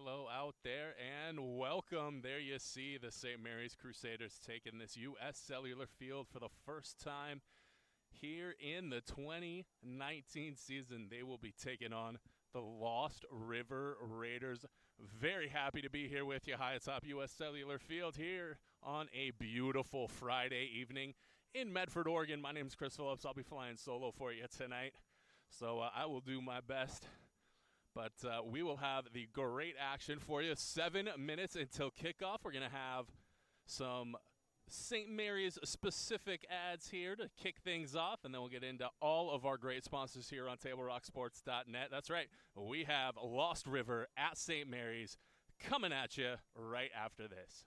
hello out there, and welcome. There you see the St. Mary's Crusaders taking this U.S. Cellular Field for the first time here in the 2019 season. They will be taking on the Lost River Raiders. Very happy to be here with you high atop U.S. Cellular Field here on a beautiful Friday evening in Medford, Oregon. My name is Chris Phillips. I'll be flying solo for you tonight, so I will do my best. But we will have the great action for you. 7 minutes until kickoff. We're going to have some St. Mary's specific ads here to kick things off, and then we'll get into all of our great sponsors here on TableRockSports.net. That's right. We have Lost River at St. Mary's coming at you right after this.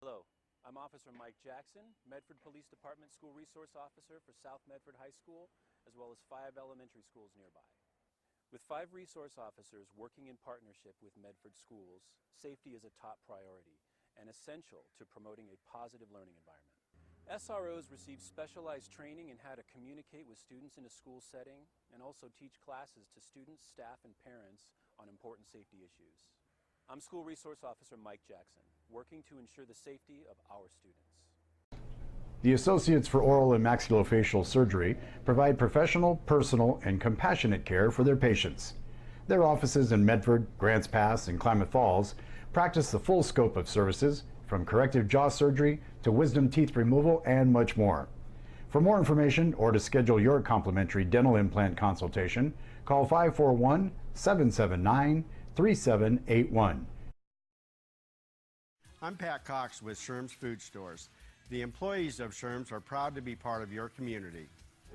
Hello, I'm Officer Mike Jackson, Medford Police Department School Resource Officer for South Medford High School, as well as 5 elementary schools nearby. With 5 resource officers working in partnership with Medford schools, safety is a top priority and essential to promoting a positive learning environment. SROs receive specialized training in how to communicate with students in a school setting and also teach classes to students, staff, and parents on important safety issues. I'm School Resource Officer Mike Jackson, working to ensure the safety of our students. The Associates for Oral and Maxillofacial Surgery provide professional, personal, and compassionate care for their patients. Their offices in Medford, Grants Pass, and Klamath Falls practice the full scope of services, from corrective jaw surgery to wisdom teeth removal and much more. For more information or to schedule your complimentary dental implant consultation, call 541-779-3781. I'm Pat Cox with Sherm's Food Stores. The employees of Sherm's are proud to be part of your community.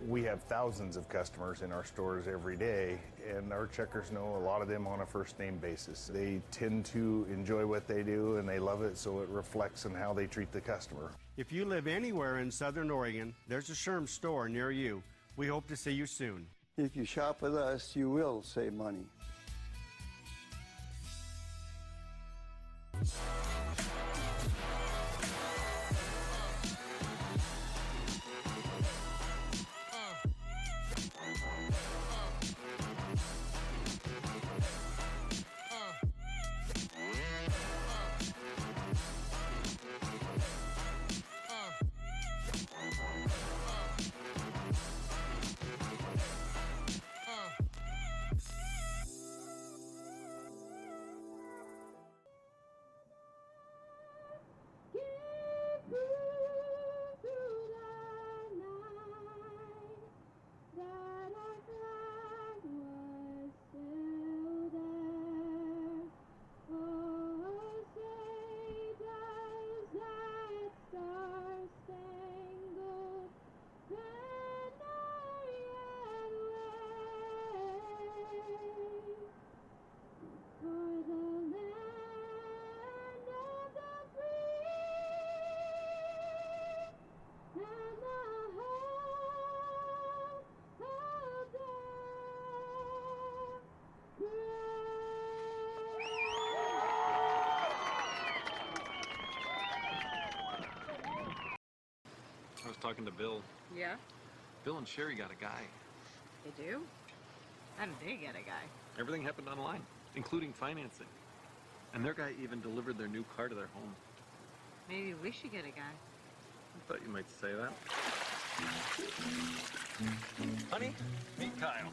We have thousands of customers in our stores every day, and our checkers know a lot of them on a first name basis. They tend to enjoy what they do and they love it, so it reflects in how they treat the customer. If you live anywhere in Southern Oregon, there's a Sherm's store near you. We hope to see you soon. If you shop with us, you will save money. talking to Bill. Yeah? Bill and Sherry got a guy. They do? How did they get a guy? Everything happened online, including financing. And their guy even delivered their new car to their home. Maybe we should get a guy. I thought you might say that. Honey, meet Kyle.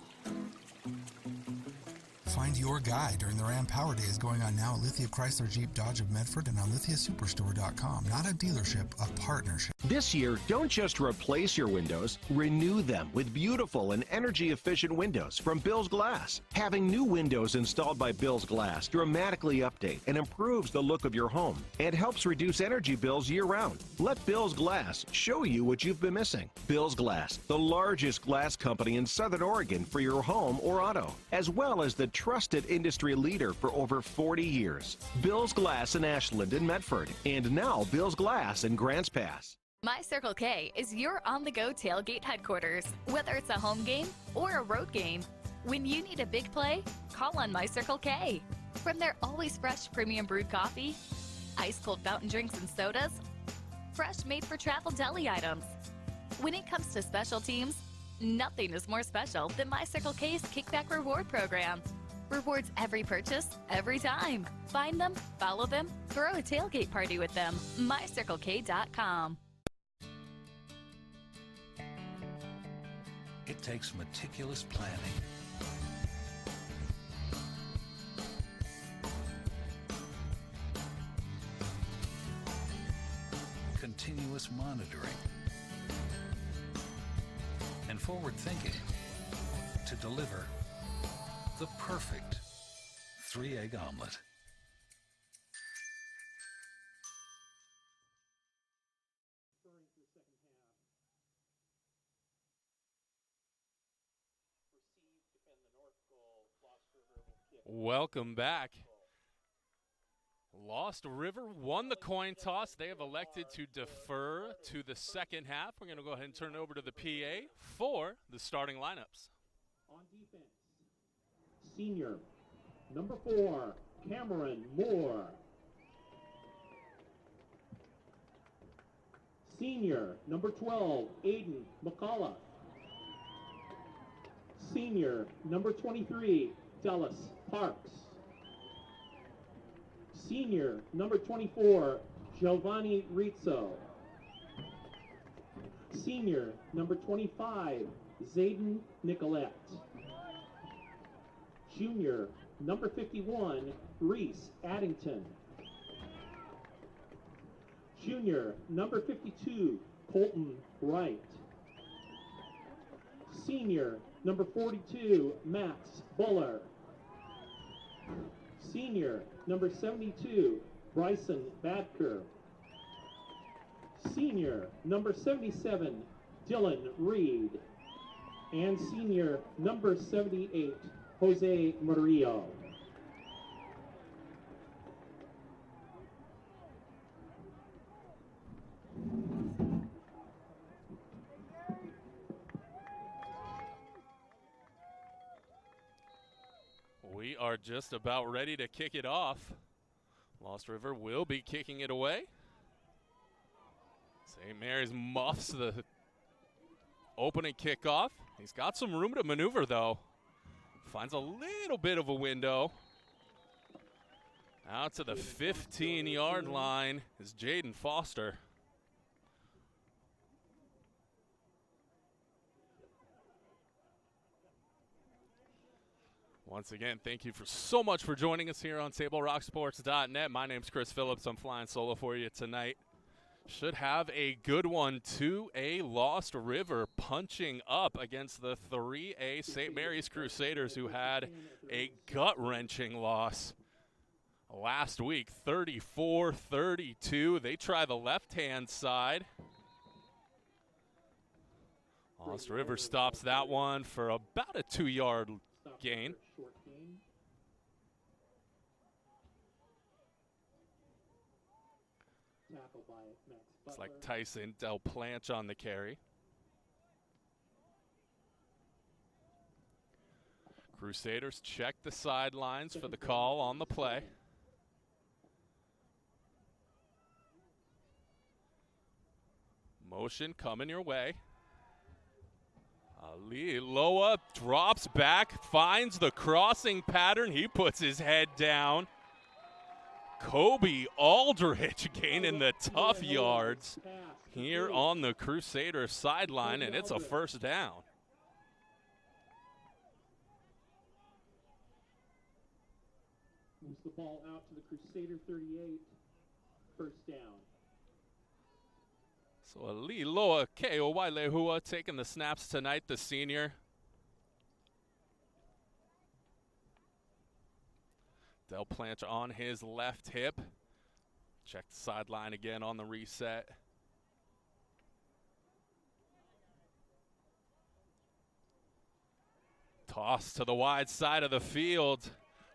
Find your guy during the Ram Power Days going on now at Lithia Chrysler Jeep Dodge of Medford and on lithiasuperstore.com. Not a dealership, a partnership. This year, don't just replace your windows, renew them with beautiful and energy-efficient windows from Bill's Glass. Having new windows installed by Bill's Glass dramatically update and improves the look of your home and helps reduce energy bills year-round. Let Bill's Glass show you what you've been missing. Bill's Glass, the largest glass company in Southern Oregon for your home or auto, as well as the trusted industry leader for over 40 years. Bill's Glass in Ashland and Medford, and now Bill's Glass in Grants Pass. My Circle K is your on-the-go tailgate headquarters. Whether it's a home game or a road game, when you need a big play, call on My Circle K. From their always fresh premium brewed coffee, ice-cold fountain drinks and sodas, fresh made-for-travel deli items. When it comes to special teams, nothing is more special than My Circle K's Kickback Reward program. Rewards every purchase, every time. Find them, follow them, throw a tailgate party with them. MyCircleK.com. It takes meticulous planning, continuous monitoring, and forward thinking to deliver the perfect 3-egg omelet. Welcome back. Lost River won the coin toss. They have elected to defer to the second half. We're going to go ahead and turn it over to the PA for the starting lineups. On defense, senior, number 4, Cameron Moore. Senior, number 12, Aiden McCullough. Senior, number 23, Dallas Parks. Senior, number 24, Giovanni Rizzo. Senior, number 25, Zayden Nicolette. Junior, number 51, Reese Addington. Junior, number 52, Colton Wright. Senior, number 42, Max Buller. Senior, number 72, Bryson Badker. Senior, number 77, Dylan Reed. And senior, number 78, Jose Murillo. We are just about ready to kick it off. Lost River will be kicking it away. St. Mary's muffs the opening kickoff. He's got some room to maneuver, though. Finds a little bit of a window. Out to the 15-yard line is Jaden Foster. Once again, thank you so much for joining us here on TableRockSports.net. My name's Chris Phillips. I'm flying solo for you tonight. Should have a good one. 2A Lost River punching up against the 3A St. Mary's Crusaders, who had a gut-wrenching loss last week, 34-32. They try the left-hand side. Lost River stops that one for about a 2-yard gain. It's like Tyson Del Planche on the carry. Crusaders check the sidelines for the call on the play. Motion coming your way. Ali Loa drops back, finds the crossing pattern. He puts his head down. Kobe Aldridge gaining the tough yards here on the Crusader sideline, and it's a first down. Moves the ball out to the Crusader 38. First down. So Ali Loa Keowailehua taking the snaps tonight, the senior. Del Plancha on his left hip. Check the sideline again on the reset. Toss to the wide side of the field.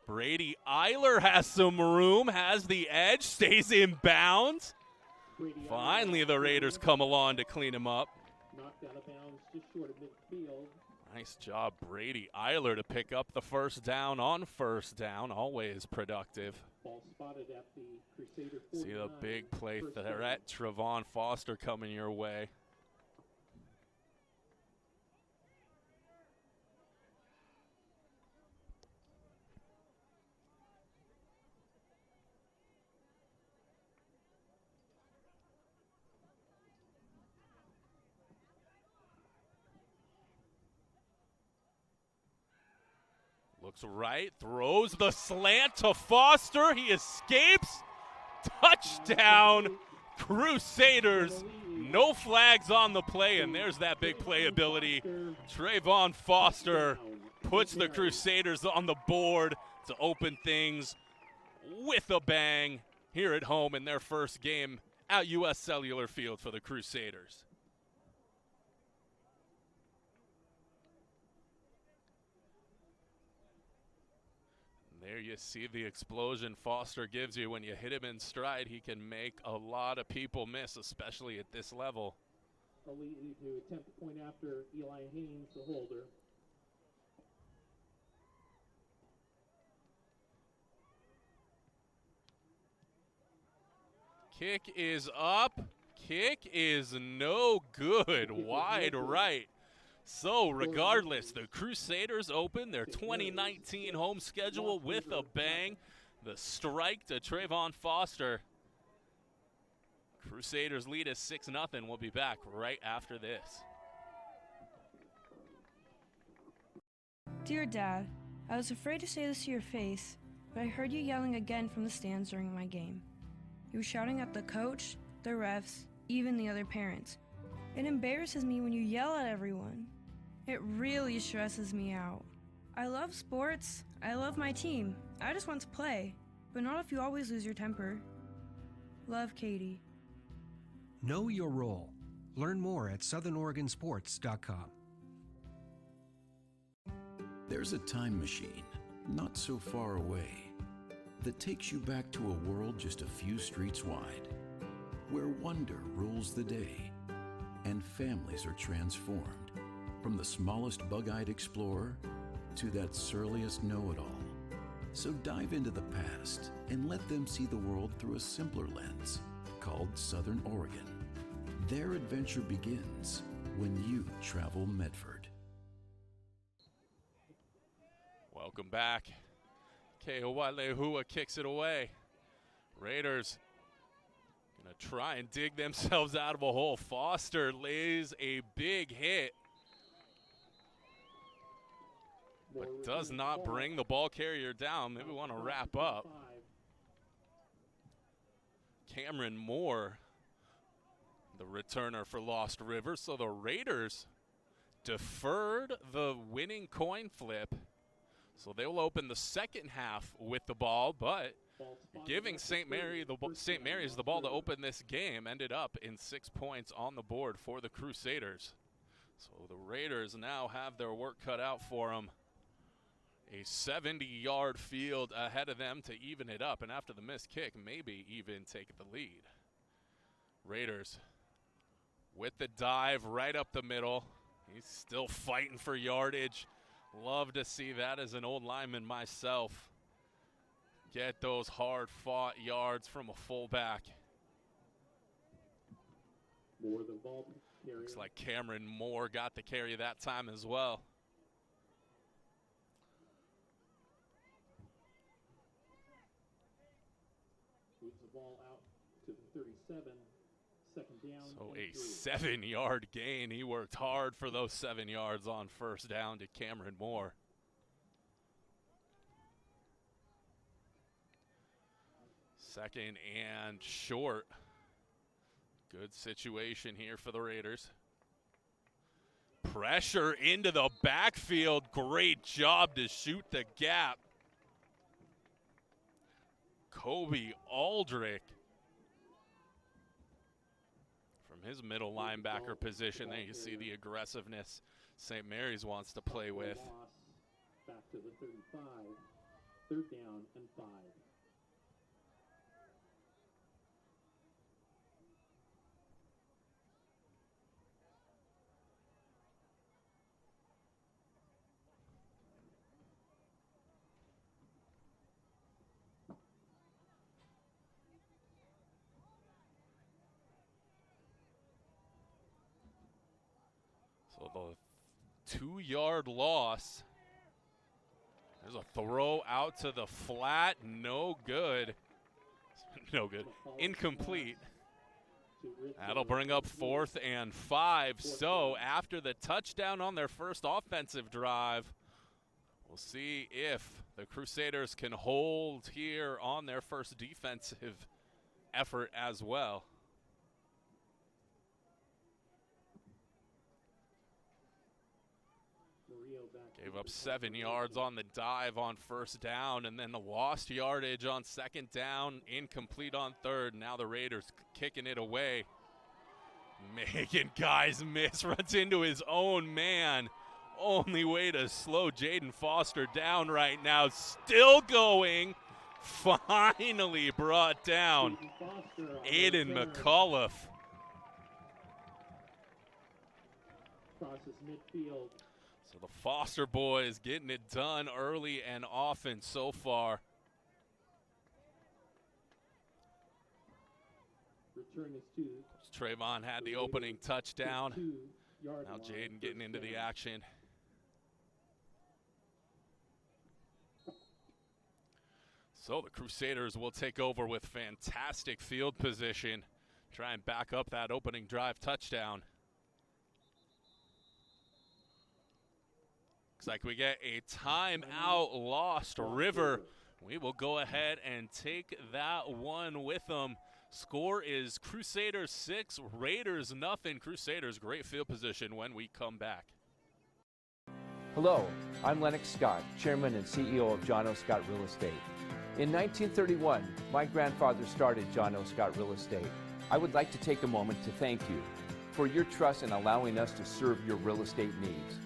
Brady Eiler has some room, has the edge, stays in bounds. Finally, the Raiders come along to clean him up. Knocked out of bounds just short of midfield. Nice job, Brady Eiler, to pick up the first down on first down. Always productive. Ball spotted at the Crusader 49. See the big play threat, Trevon Foster coming your way. Looks right, throws the slant to Foster. He escapes. Touchdown, Crusaders. No flags on the play, and there's that big playability. Trayvon Foster puts the Crusaders on the board to open things with a bang here at home in their first game at U.S. Cellular Field for the Crusaders. There you see the explosion Foster gives you. When you hit him in stride, he can make a lot of people miss, especially at this level. Elite to attempt to point after Eli Haynes, the holder. Kick is up. Kick is no good. Wide right. So regardless, the Crusaders open their 2019 home schedule with a bang. The strike to Trayvon Foster. Crusaders lead us 6-0. We'll be back right after this. Dear Dad, I was afraid to say this to your face, but I heard you yelling again from the stands during my game. You were shouting at the coach, the refs, even the other parents. It embarrasses me when you yell at everyone. It really stresses me out. I love sports. I love my team. I just want to play, but not if you always lose your temper. Love, Katie. Know your role. Learn more at southernoregonsports.com. There's a time machine, not so far away, that takes you back to a world just a few streets wide, where wonder rules the day and families are transformed. From the smallest bug-eyed explorer to that surliest know-it-all. So dive into the past and let them see the world through a simpler lens called Southern Oregon. Their adventure begins when you travel Medford. Welcome back. Keowailehua kicks it away. Raiders gonna try and dig themselves out of a hole. Foster lays a big hit, but does not bring the ball carrier down. Maybe we want to wrap up. Cameron Moore, the returner for Lost River. So the Raiders deferred the winning coin flip. So they will open the second half with the ball, but giving St. Mary's the ball to open this game ended up in 6 points on the board for the Crusaders. So the Raiders now have their work cut out for them. A 70-yard field ahead of them to even it up, and after the missed kick, maybe even take the lead. Raiders with the dive right up the middle. He's still fighting for yardage. Love to see that as an old lineman myself. Get those hard-fought yards from a fullback. Moore the ball carrier. Looks like Cameron Moore got the carry that time as well. Moves the ball out to the 37. Second down. So and a 3. 7-yard gain. He worked hard for those 7 yards on first down to Cameron Moore. Second and short. Good situation here for the Raiders. Pressure into the backfield. Great job to shoot the gap. Kobe Aldrich from his middle linebacker position. There you see the aggressiveness St. Mary's wants to play with. Back to the 35. Third down and 5. So the 2-yard loss. There's a throw out to the flat. No good. No good. Incomplete. That'll bring up 4th and 5. So after the touchdown on their first offensive drive, we'll see if the Crusaders can hold here on their first defensive effort as well. Gave up 7 yards on the dive on first down, and then the lost yardage on second down, incomplete on third. Now the Raiders kicking it away. Making guys miss, runs into his own man. Only way to slow Jaden Foster down right now. Still going. Finally brought down. Aiden McAuliffe. Crosses midfield. So the Foster boys getting it done early and often so far. Return is 2. Trayvon had the opening touchdown. Now Jaden getting into the action. So the Crusaders will take over with fantastic field position. Try and back up that opening drive touchdown. Looks like we get a timeout lost. River, we will go ahead and take that one with them. Score is Crusaders 6, Raiders nothing. Crusaders great field position when we come back. Hello, I'm Lennox Scott, Chairman and CEO of John O. Scott Real Estate. In 1931, my grandfather started John O. Scott Real Estate. I would like to take a moment to thank you for your trust in allowing us to serve your real estate needs.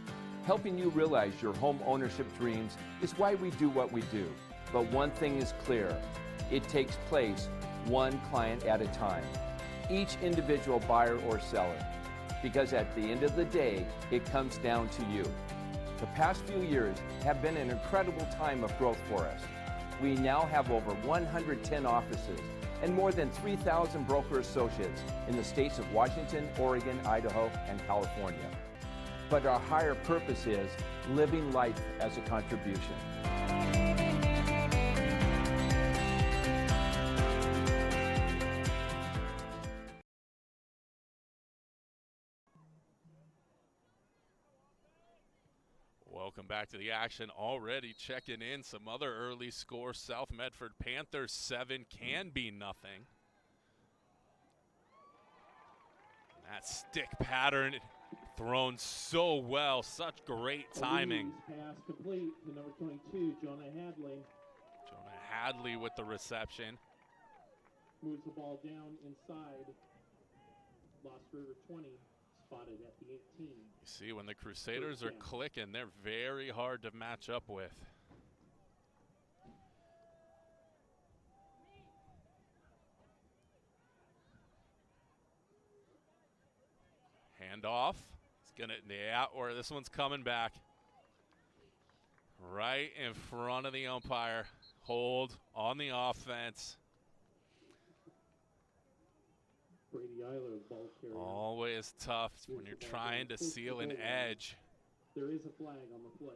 Helping you realize your home ownership dreams is why we do what we do. But one thing is clear, it takes place one client at a time, each individual buyer or seller, because at the end of the day, it comes down to you. The past few years have been an incredible time of growth for us. We now have over 110 offices and more than 3,000 broker associates in the states of Washington, Oregon, Idaho, and California. But our higher purpose is living life as a contribution. Welcome back to the action. Already checking in some other early scores. South Medford Panthers 7, Canby nothing. That stick pattern thrown so well, such great timing. Pass complete to number 22, Jonah Hadley. Jonah Hadley with the reception. Moves the ball down inside. Lost River 20, spotted at the 18. You see, when the Crusaders are clicking, they're very hard to match up with. Handoff. It's gonna, yeah, or this one's coming back. Right in front of the umpire. Hold on the offense. Brady Kobe Eiler, ball carrier. Always tough when you're trying to seal an edge. There is a flag on the play.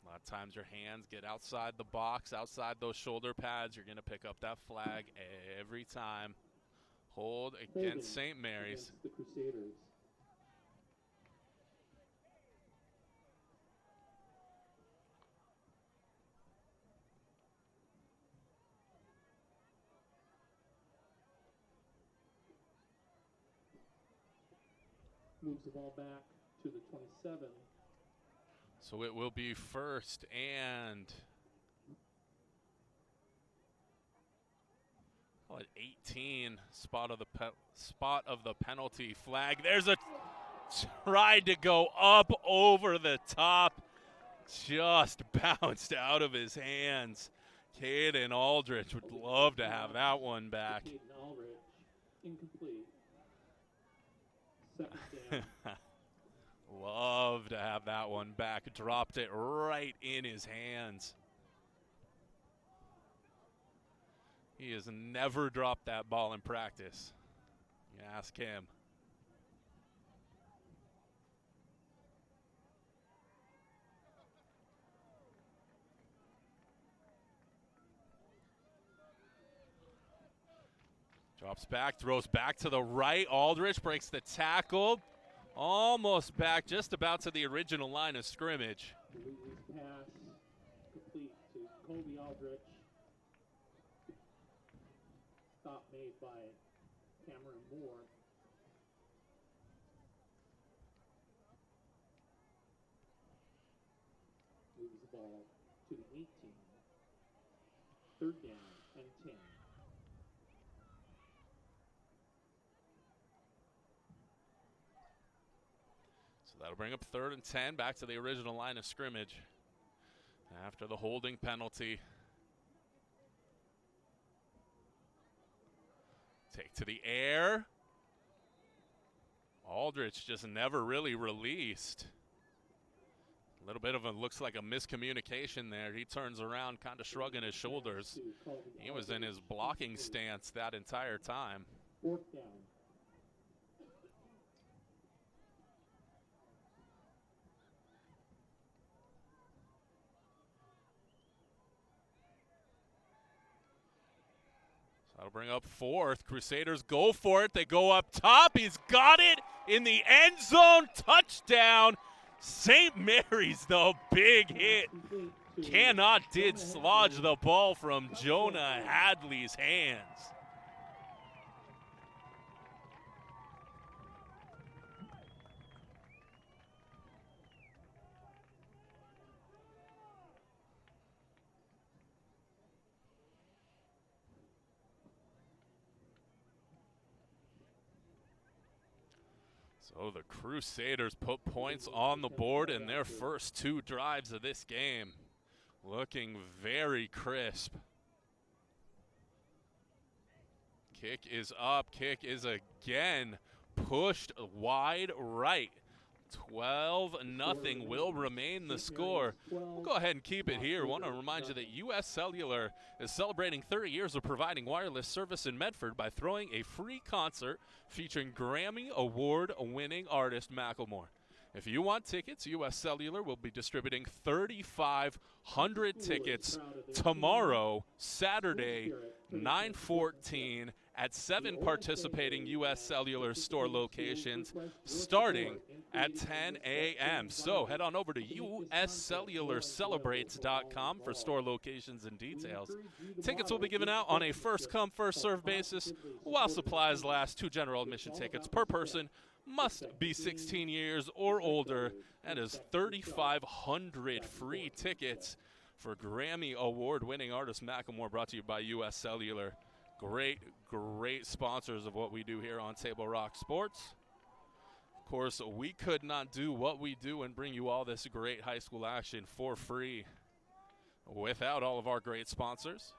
A lot of times your hands get outside the box, outside those shoulder pads. You're going to pick up that flag every time. Hold against St. Mary's. Against the Crusaders. Moves the ball back to the 27. So it will be first and call it 18. Spot of the penalty flag. There's a tried to go up over the top, just bounced out of his hands. Caden Aldrich would love to have that one back. Caden Aldrich, incomplete. Second down. Love to have that one back. Dropped it right in his hands. He has never dropped that ball in practice. You ask him. Drops back, throws back to the right. Aldrich breaks the tackle. Almost back, just about to the original line of scrimmage. Louis' pass complete to Kobe Aldrich. Stop made by Cameron Moore. Moves the ball to the 18. Third down and 10. That'll bring up 3rd and 10, back to the original line of scrimmage after the holding penalty. Take to the air. Aldrich just never really released. A little bit of a, looks like a miscommunication there. He turns around, kind of shrugging his shoulders. He was in his blocking stance that entire time. 4th down. That'll bring up 4th. Crusaders go for it. They go up top. He's got it in the end zone. Touchdown. St. Mary's, though, big hit. Cannot dislodge the ball from Jonah Hadley's hands. So the Crusaders put points on the board in their first 2 drives of this game. Looking very crisp. Kick is up. Kick is again pushed wide right. 12-0 will remain the score. We'll go ahead and keep it here. I want to remind you that U.S. Cellular is celebrating 30 years of providing wireless service in Medford by throwing a free concert featuring Grammy Award-winning artist Macklemore. If you want tickets, U.S. Cellular will be distributing 3,500 tickets tomorrow, Saturday, 9/14, at 7 participating U.S. Cellular store locations, starting at 10 a.m. So head on over to uscellularcelebrates.com for store locations and details. Tickets will be given out on a first-come, first-served basis while supplies last. 2 general admission tickets per person. Must be 16 years or older. That is 3,500 free tickets for Grammy Award-winning artist Macklemore, brought to you by U.S. Cellular. Great sponsors of what we do here on Table Rock Sports. Of course, we could not do what we do and bring you all this great high school action for free without all of our great sponsors.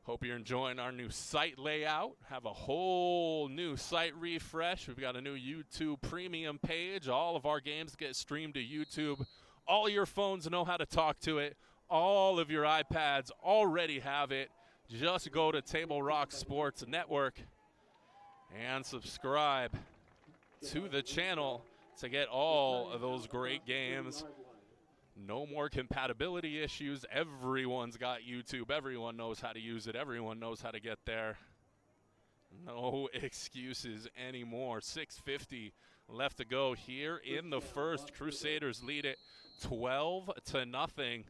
Hope you're enjoying our new site layout. Have a whole new site refresh. We've got a new YouTube premium page. All of our games get streamed to YouTube. All your phones know how to talk to it. All of your iPads already have it. just go to Table Rock Sports Network and subscribe to the channel to get all of those great games. No more compatibility issues. Everyone's got YouTube. Everyone knows how to use it. Everyone knows how to get there. No excuses anymore. 6:50 left to go here in the first. Crusaders lead it 12-0.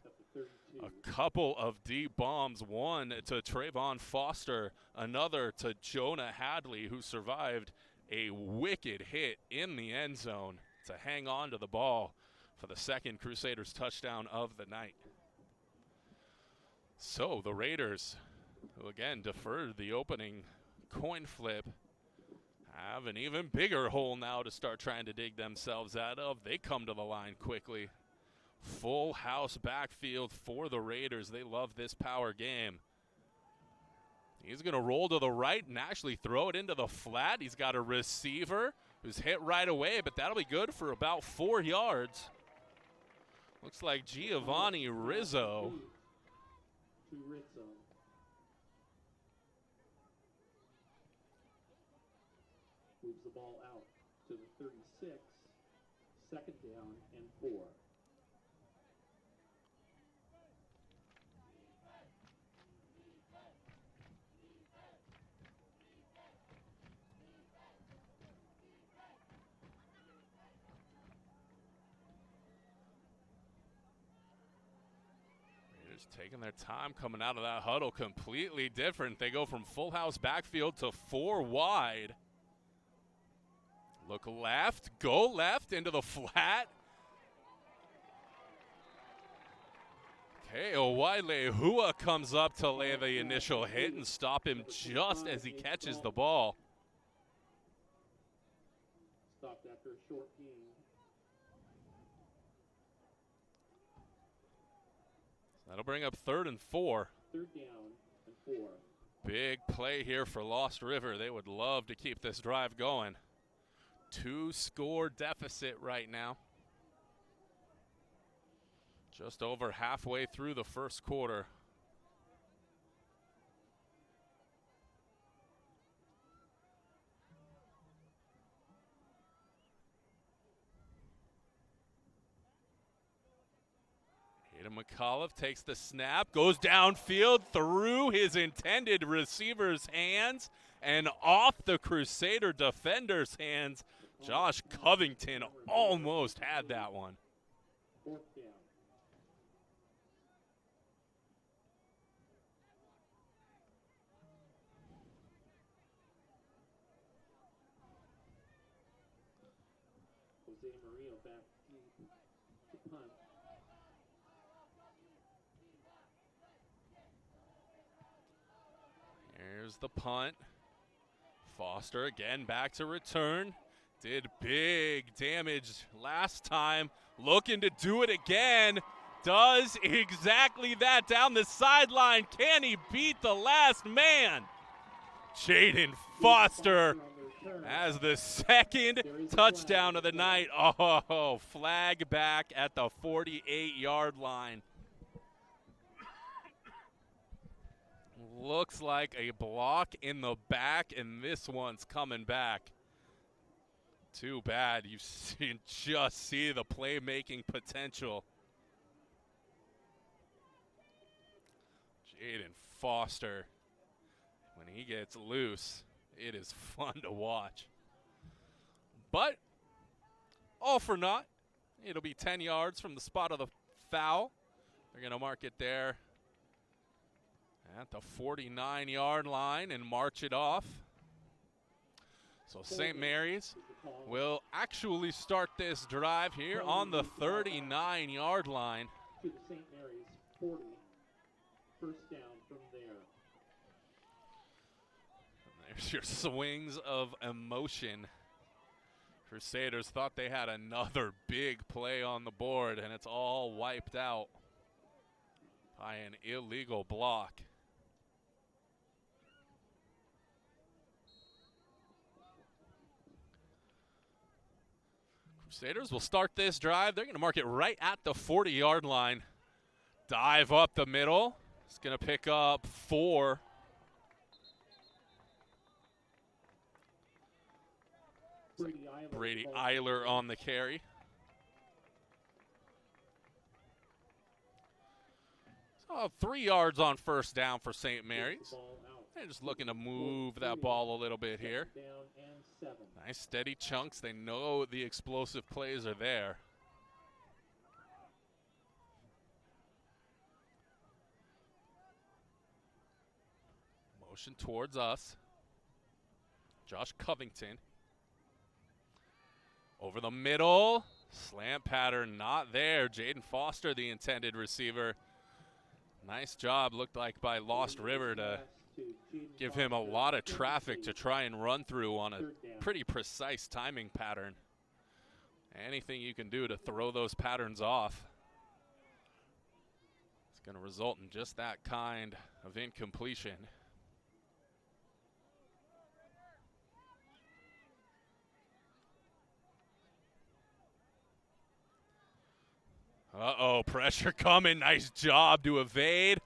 A couple of deep bombs, one to Trayvon Foster, another to Jonah Hadley, who survived a wicked hit in the end zone to hang on to the ball for the second Crusaders touchdown of the night. So the Raiders, who again deferred the opening coin flip, have an even bigger hole now to start trying to dig themselves out of. They come to the line quickly. Full house backfield for the Raiders. They love this power game. He's going to roll to the right and actually throw it into the flat. He's got a receiver who's hit right away, but that'll be good for about 4 yards. Looks like Giovanni Rizzo. To Rizzo. Moves the ball out to the 36. Second down and 4. Taking their time coming out of that huddle, completely different. They go from full house backfield to 4 wide. Look left, go left into the flat. Okay, Owaile Hua comes up to lay the initial hit and stop him just as he catches the ball. Stopped after a short gain. That'll bring up 3rd and 4. 3rd down and 4. Big play here for Lost River. They would love to keep this drive going. 2-score deficit right now. Just over halfway through the first quarter. McAuliffe takes the snap, goes downfield through his intended receiver's hands and off the Crusader defender's hands. Josh Covington almost had that one. 4th down. Jose Murillo back to punt. Here's the punt. Foster again back to return. Did big damage last time. Looking to do it again. Does exactly that down the sideline. Can he beat the last man? Jaden Foster has the second touchdown of the night. Oh, flag back at the 48-yard line. Looks like a block in the back, and this one's coming back. Too bad. You just see the playmaking potential. Jaden Foster, when he gets loose, it is fun to watch. But all for naught. It'll be 10 yards from the spot of the foul. They're going to mark it there at the 49-yard line and march it off. So St. Mary's will actually start this drive here on the 39-yard line. To the St. Mary's 40. First down from there. And there's your swings of emotion. Crusaders thought they had another big play on the board, and it's all wiped out by an illegal block. Crusaders will start this drive. They're going to mark it right at the 40-yard line. Dive up the middle. It's going to pick up 4 Brady Eiler on the carry. So 3 yards on first down for St. Mary's. They're just looking to move that ball a little bit here. Nice steady chunks. They know the explosive plays are there. Motion towards us. Josh Covington. Over the middle. Slant pattern not there. Jaden Foster, the intended receiver. Nice job, looked like, by Lost River to give him a lot of traffic to try and run through on a pretty precise timing pattern. Anything you can do to throw those patterns off, it's going to result in just that kind of incompletion. Uh-oh, pressure coming. Nice job to evade.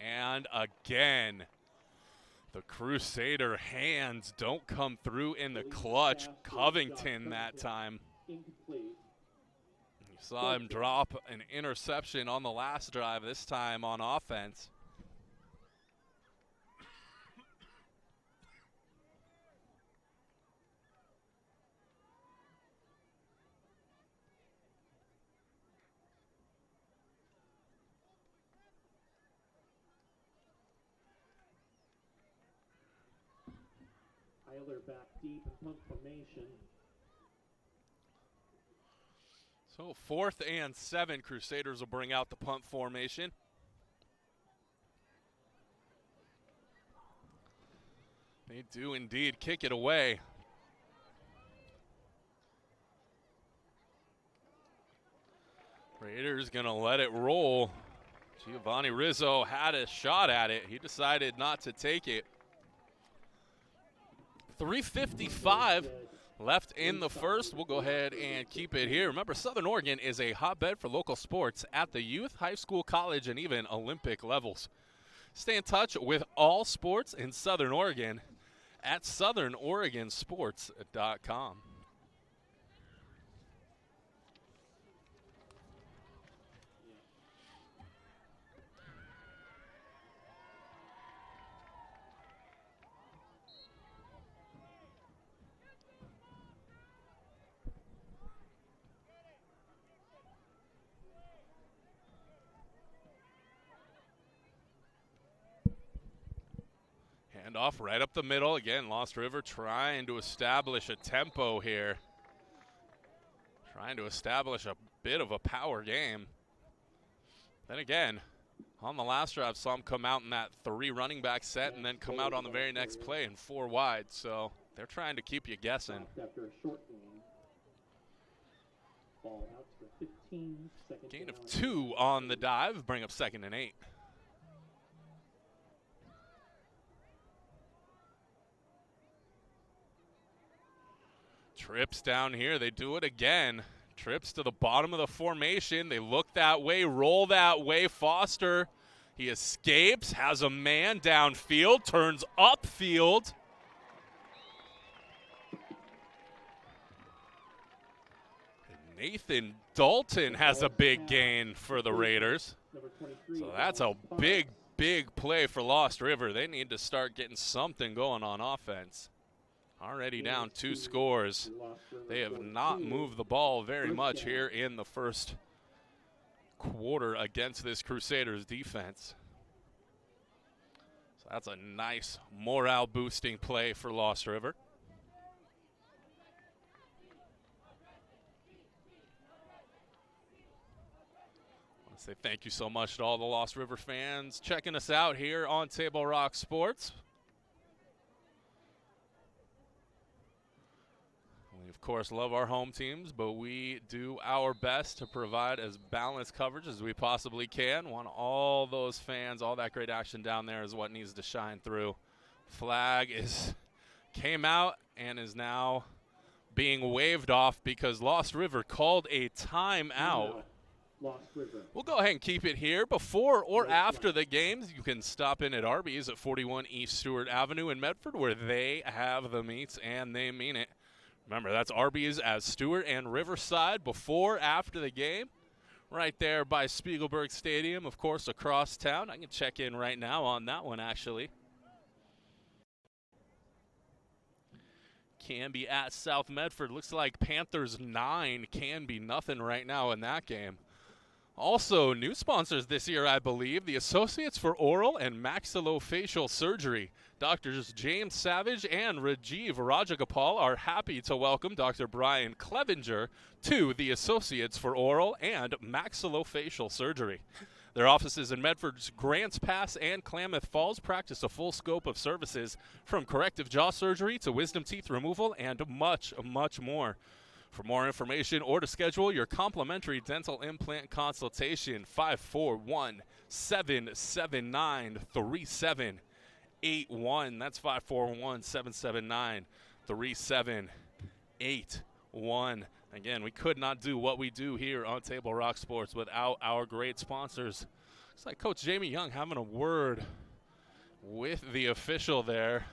And again, the Crusader hands don't come through in the clutch. Covington that time. You saw him drop an interception on the last drive, this time on offense. Eiler back deep in punt formation. So 4th and 7, Crusaders will bring out the punt formation. They do indeed kick it away. Raiders gonna let it roll. Giovanni Rizzo had a shot at it. He decided not to take it. 3:55 left in the first. We'll go ahead and keep it here. Remember, Southern Oregon is a hotbed for local sports at the youth, high school, college, and even Olympic levels. Stay in touch with all sports in Southern Oregon at southernoregonsports.com. Handoff right up the middle. Again, Lost River trying to establish a tempo here. Trying to establish a bit of a power game. Then again, on the last drive, saw them come out in that 3 running back set and then come out on the very next play in 4 wide. So they're trying to keep you guessing. After a short game. Ball out to the 15. Gain of 2 on the dive, bring up 2nd and 8. Trips down here, they do it again. Trips to the bottom of the formation. They look that way, roll that way. Foster, he escapes, has a man downfield, turns upfield. Nathan Dalton has a big gain for the Raiders. So that's a big, big play for Lost River. They need to start getting something going on offense. Already down 2 scores. They have not moved the ball very much here in the first quarter against this Crusaders defense. So that's a nice morale boosting play for Lost River. I want to say thank you so much to all the Lost River fans checking us out here on Table Rock Sports. We, of course, love our home teams, but we do our best to provide as balanced coverage as we possibly can. Want all those fans, all that great action down there is what needs to shine through. Flag came out and is now being waved off because Lost River called a timeout. Lost River. We'll go ahead and keep it here. Before or after the games, you can stop in at Arby's at 41 East Stewart Avenue in Medford, where they have the meats and they mean it. Remember, that's Arby's as Stewart and Riverside before, after the game. Right there by Spiegelberg Stadium, of course, across town. I can check in right now on that one, actually. Canby at South Medford. Looks like Panthers 9, Canby nothing right now in that game. Also, new sponsors this year, I believe, the Associates for Oral and Maxillofacial Surgery. Doctors James Savage and Rajiv Rajagopal are happy to welcome Dr. Brian Clevenger to the Associates for Oral and Maxillofacial Surgery. Their offices in Medford's Grants Pass and Klamath Falls practice a full scope of services from corrective jaw surgery to wisdom teeth removal and much, much more. For more information or to schedule your complimentary dental implant consultation, 541-779-3781. That's 541-779-3781. Again, we could not do what we do here on Table Rock Sports without our great sponsors. Looks like Coach Jamie Young having a word with the official there.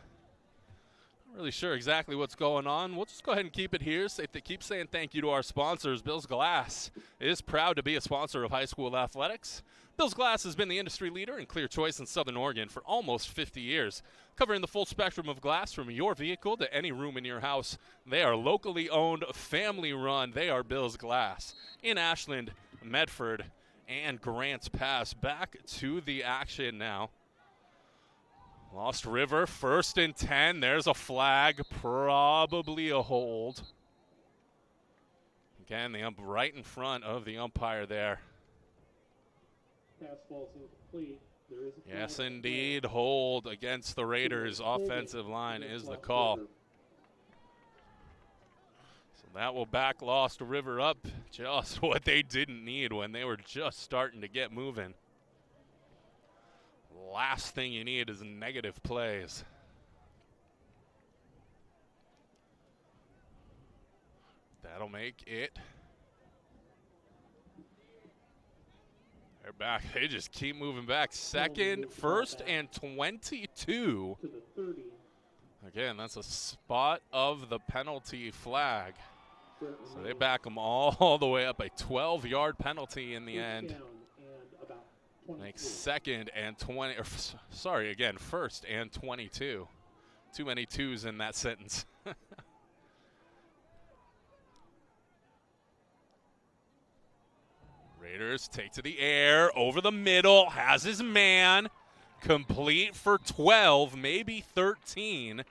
Not really sure exactly what's going on. We'll just go ahead and keep it here. Keep saying thank you to our sponsors. Bill's Glass is proud to be a sponsor of high school athletics. Bill's Glass has been the industry leader in clear choice in Southern Oregon for almost 50 years, covering the full spectrum of glass from your vehicle to any room in your house. They are locally owned, family run. They are Bill's Glass in Ashland, Medford, and Grants Pass. Back to the action now. Lost River, 1st and 10. There's a flag, probably a hold. Again, the right in front of the umpire there. Pass falls incomplete. There is a yes, indeed, hold against the Raiders. Offensive line is the call. So that will back Lost River up, just what they didn't need when they were just starting to get moving. Last thing you need is negative plays. That'll make it. They're back. They just keep moving back. 1st and 22. To the 30. Again, that's a spot of the penalty flag. So they back them all the way up. A 12-yard penalty in the end. Makes 2nd and 20. Again, 1st and 22. Too many twos in that sentence. Raiders take to the air, over the middle, has his man, complete for 12, maybe 13.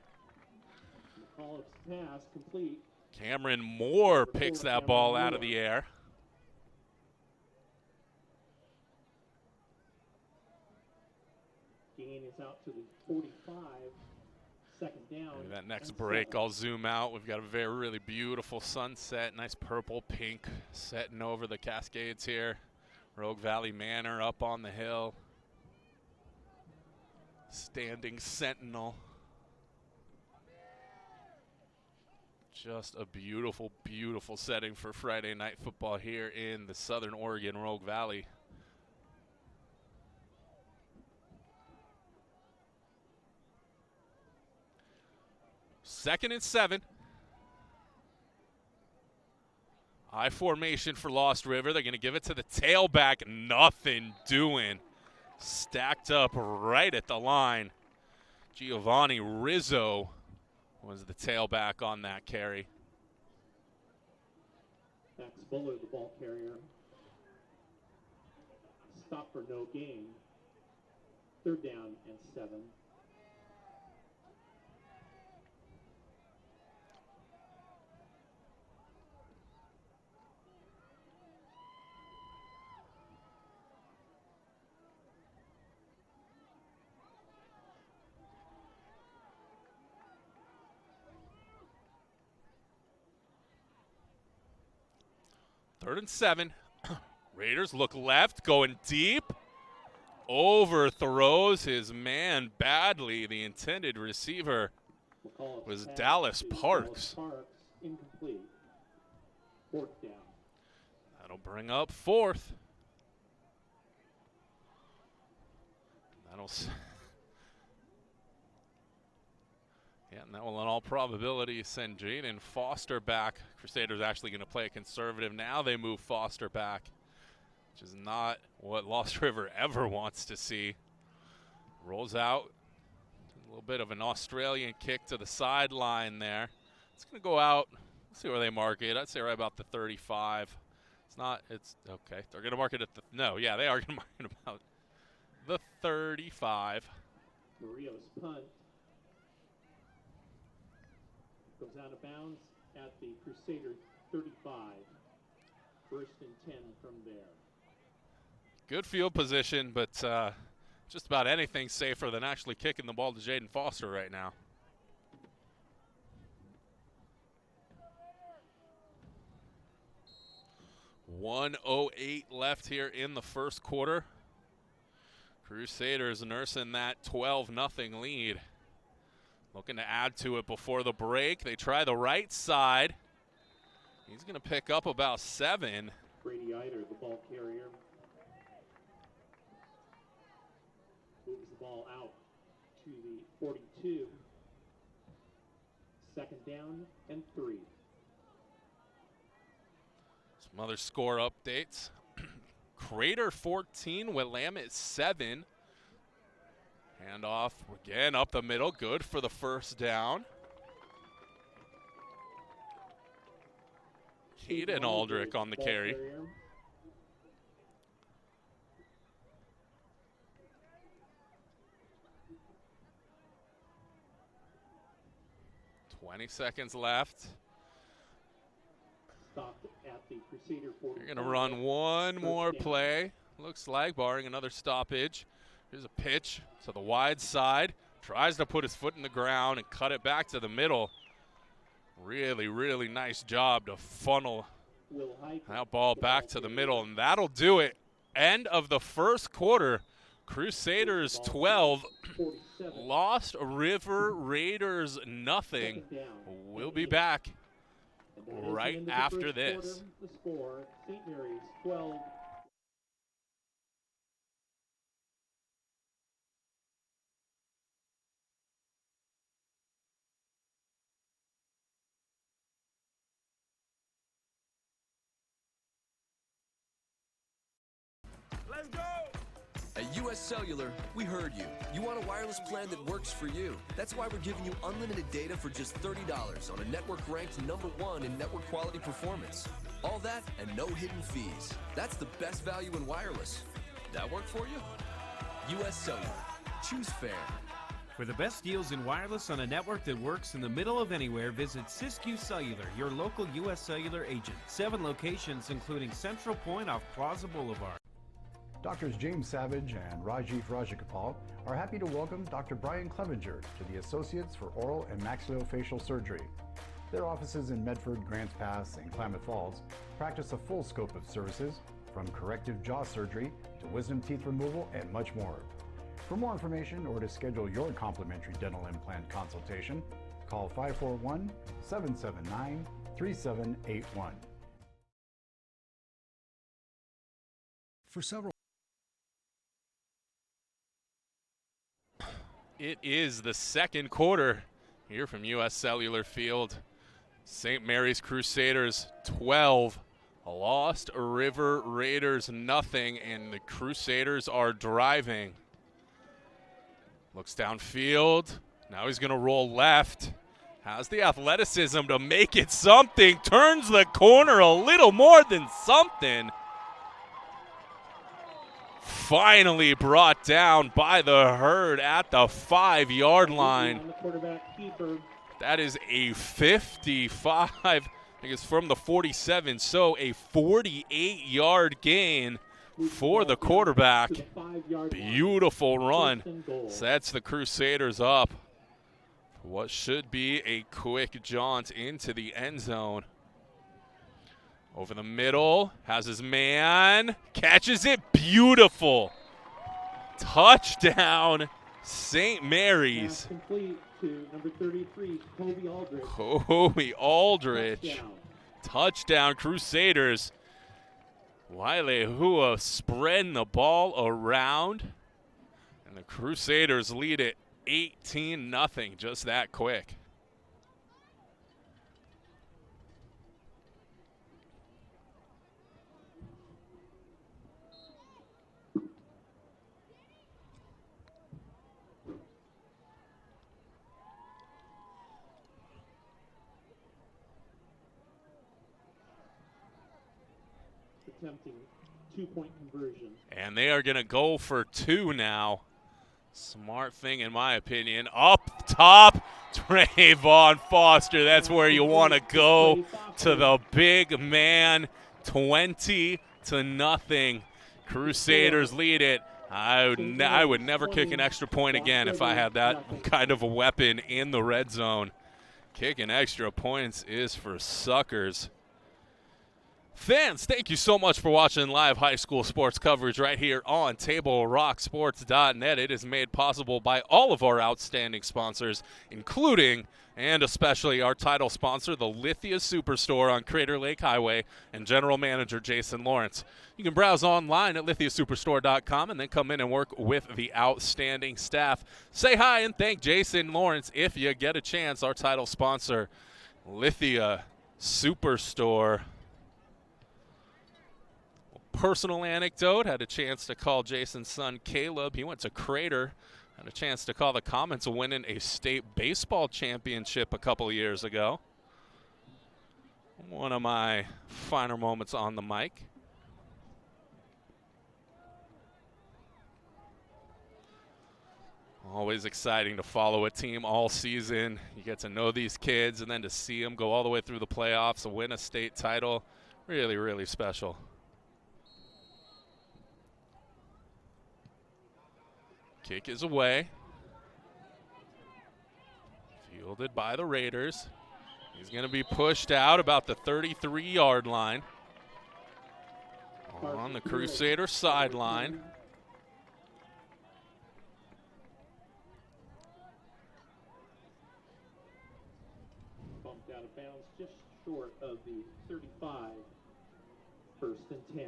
McAuliffe's pass complete. Cameron Moore picks that ball out of the air. Gain is out to the 45. 2nd down. Maybe that next break, I'll zoom out. We've got a really beautiful sunset, nice purple pink setting over the Cascades here. Rogue Valley Manor up on the hill. Standing sentinel. Just a beautiful, beautiful setting for Friday night football here in the Southern Oregon Rogue Valley. Second and 7. I formation for Lost River. They're going to give it to the tailback. Nothing doing. Stacked up right at the line. Giovanni Rizzo was the tailback on that carry. Max Buller, the ball carrier. Stop for no gain. 3rd down and 7. Third and 7. Raiders look left, going deep. Overthrows his man badly. The intended receiver was Dallas Parks. Incomplete. 4th down. That'll bring up 4th. Yeah, and that will in all probability send Jaden Foster back. Crusaders actually going to play a conservative. Now they move Foster back, which is not what Lost River ever wants to see. Rolls out. A little bit of an Australian kick to the sideline there. It's going to go out. Let's see where they mark it. I'd say right about the 35. It's not, it's okay. They're going to mark it at the, no, yeah, they are going to mark it about the 35. Murillo's punt goes out of bounds at the Crusader 35. First and 10 from there. Good field position, but just about anything safer than actually kicking the ball to Jaden Foster right now. .108 left here in the first quarter. Crusaders nursing that 12-0 lead. Looking to add to it before the break. They try the right side. He's going to pick up about 7. Brady Eider, the ball carrier, moves the ball out to the 42. Second down and 3. Some other score updates. Crater 14, Willamette 7. Handoff again up the middle, good for the first down. Keaton Aldrich on the carry. Carrier. 20 seconds left. Stopped at the Crusader 40. You're going to run one more play. Looks like, barring another stoppage. Here's a pitch to the wide side. Tries to put his foot in the ground and cut it back to the middle. Really, really nice job to funnel that ball back to the middle, and that'll do it. End of the first quarter. Crusaders 12, Lost River Raiders nothing. We'll be back right after this. The score, St. Mary's 12. Let's go! At US Cellular, we heard you. You want a wireless plan that works for you. That's why we're giving you unlimited data for just $30 on a network ranked #1 in network quality performance. All that and no hidden fees. That's the best value in wireless. That work for you? US Cellular. Choose fair. For the best deals in wireless on a network that works in the middle of anywhere, visit Siskiyou Cellular, your local US Cellular agent. 7 locations, including Central Point off Plaza Boulevard. Doctors James Savage and Rajiv Rajagopal are happy to welcome Dr. Brian Clevenger to the Associates for Oral and Maxillofacial Surgery. Their offices in Medford, Grants Pass, and Klamath Falls practice a full scope of services, from corrective jaw surgery to wisdom teeth removal and much more. For more information or to schedule your complimentary dental implant consultation, call 541-779-3781. For several It is the second quarter here from US Cellular Field. St. Mary's Crusaders 12, Lost River Raiders nothing, and the Crusaders are driving. Looks downfield. Now he's going to roll left. Has the athleticism to make it something. Turns the corner a little more than something. Finally brought down by the herd at the 5-yard line. That is a 55. I think it's from the 47, so a 48-yard gain for the quarterback. Beautiful run. Sets the Crusaders up. What should be a quick jaunt into the end zone. Over the middle, has his man, catches it, beautiful. Touchdown, St. Mary's. Complete to number 33, Kobe Aldrich. Kobe Aldrich. Touchdown, Crusaders. Wailehua spreading the ball around, and the Crusaders lead it 18-0, just that quick. attempting 2-point conversion. And they are going to go for 2 now. Smart thing, in my opinion. Up top, Trayvon Foster. That's where you want to go, to the big man. 20-0. Crusaders lead it. I would never kick an extra point again if I had that kind of a weapon in the red zone. Kicking extra points is for suckers. Fans, thank you so much for watching live high school sports coverage right here on TableRockSports.net. It is made possible by all of our outstanding sponsors, including and especially our title sponsor, the Lithia Superstore on Crater Lake Highway, and General Manager Jason Lawrence. You can browse online at lithiasuperstore.com and then come in and work with the outstanding staff. Say hi and thank Jason Lawrence if you get a chance. Our title sponsor, Lithia Superstore. Personal anecdote, had a chance to call Jason's son Caleb. He went to Crater, had a chance to call the Comets winning a state baseball championship a couple of years ago. One of my finer moments on the mic. Always exciting to follow a team all season. You get to know these kids, and then to see them go all the way through the playoffs and win a state title, really, really special. Kick is away. Fielded by the Raiders. He's going to be pushed out about the 33-yard line. On the Crusader sideline. Bumped out of bounds just short of the 35. 1st and 10.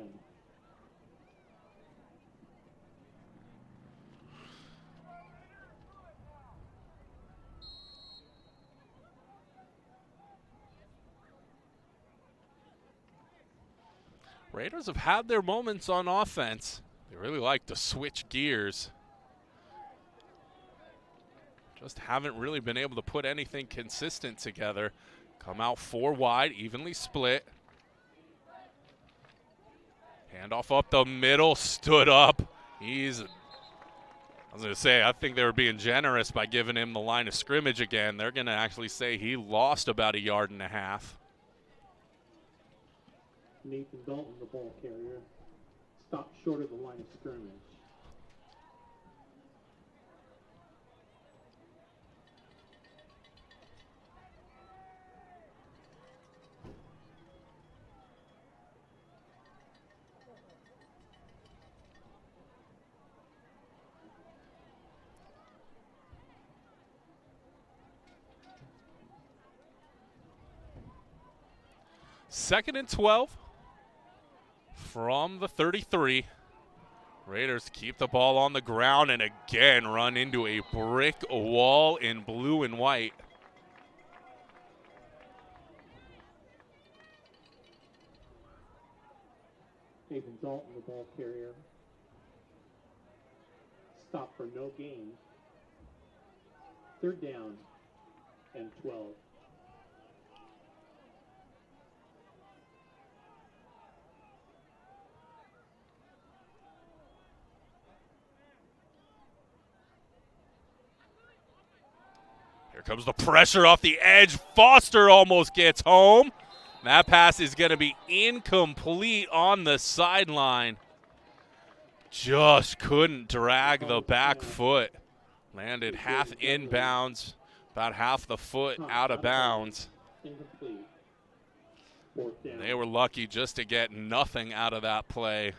Raiders have had their moments on offense. They really like to switch gears. Just haven't really been able to put anything consistent together. Come out 4 wide, evenly split. Handoff up the middle, stood up. I was going to say, I think they were being generous by giving him the line of scrimmage again. They're going to actually say he lost about 1.5 yards. Nathan Dalton, the ball carrier, stopped short of the line of scrimmage. Second and 12 from the 33. Raiders keep the ball on the ground and again run into a brick wall in blue and white. Nathan Dalton, the ball carrier, stopped for no gain. 3rd down and 12. Here comes the pressure off the edge. Foster almost gets home. That pass is going to be incomplete on the sideline. Just couldn't drag the back foot. Landed half inbounds, about half the foot out of bounds. They were lucky just to get nothing out of that play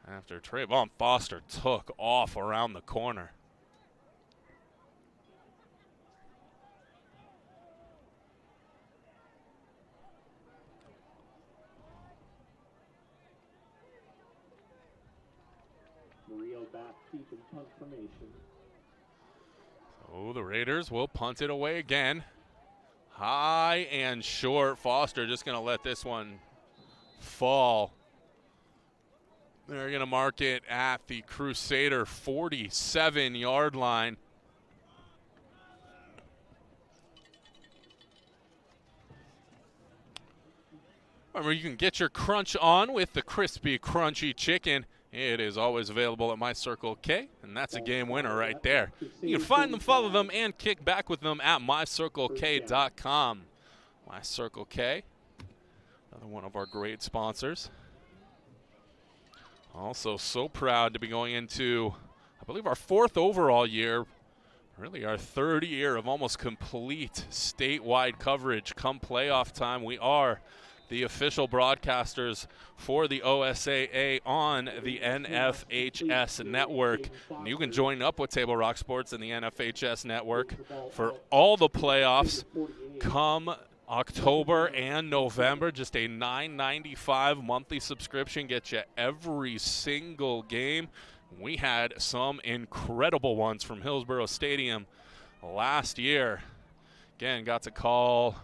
after Trayvon Foster took off around the corner. Back deep in punt formation. So the Raiders will punt it away again. High and short. Foster just going to let this one fall. They're going to mark it at the Crusader 47-yard line. Remember, you can get your crunch on with the crispy, crunchy chicken. It is always available at My Circle K, and that's a game winner right there. You can find them, follow them, and kick back with them at mycirclek.com. My Circle K, another one of our great sponsors. Also so proud to be going into, I believe, our 4th overall year, really our 3rd year of almost complete statewide coverage. Come playoff time, we are the official broadcasters for the OSAA on the NFHS network. And you can join up with Table Rock Sports and the NFHS network for all the playoffs come October and November. Just a $9.95 monthly subscription gets you every single game. We had some incredible ones from Hillsborough Stadium last year. Again, got to call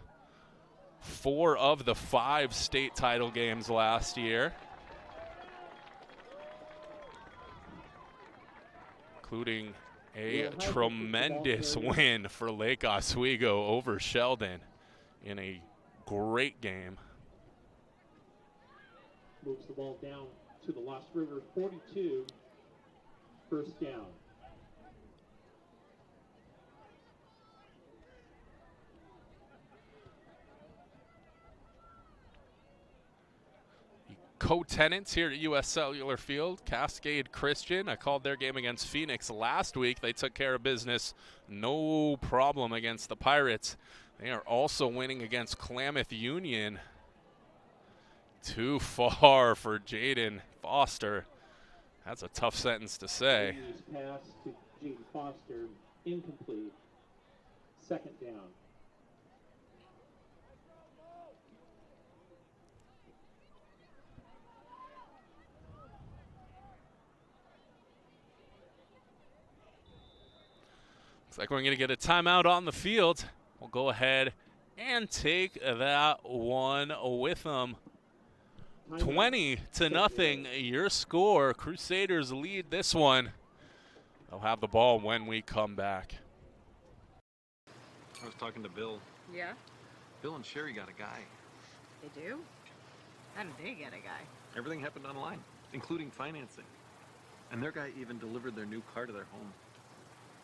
4 of the 5 state title games last year, including a tremendous win for Lake Oswego over Sheldon in a great game. Moves the ball down to the Lost River 42, first down. Co-tenants here at U.S. Cellular Field, Cascade Christian. I called their game against Phoenix last week. They took care of business, no problem against the Pirates. They are also winning against Klamath Union. Too far for Jaden Foster. That's a tough sentence to say. Pass to Jaden Foster, incomplete. Second down. Looks like we're going to get a timeout on the field. We'll go ahead and take that one with them. 20-0, your score. Crusaders lead this one. They'll have the ball when we come back. I was talking to Bill. Yeah? Bill and Sherry got a guy. They do? How did they get a guy? Everything happened online, including financing. And their guy even delivered their new car to their home.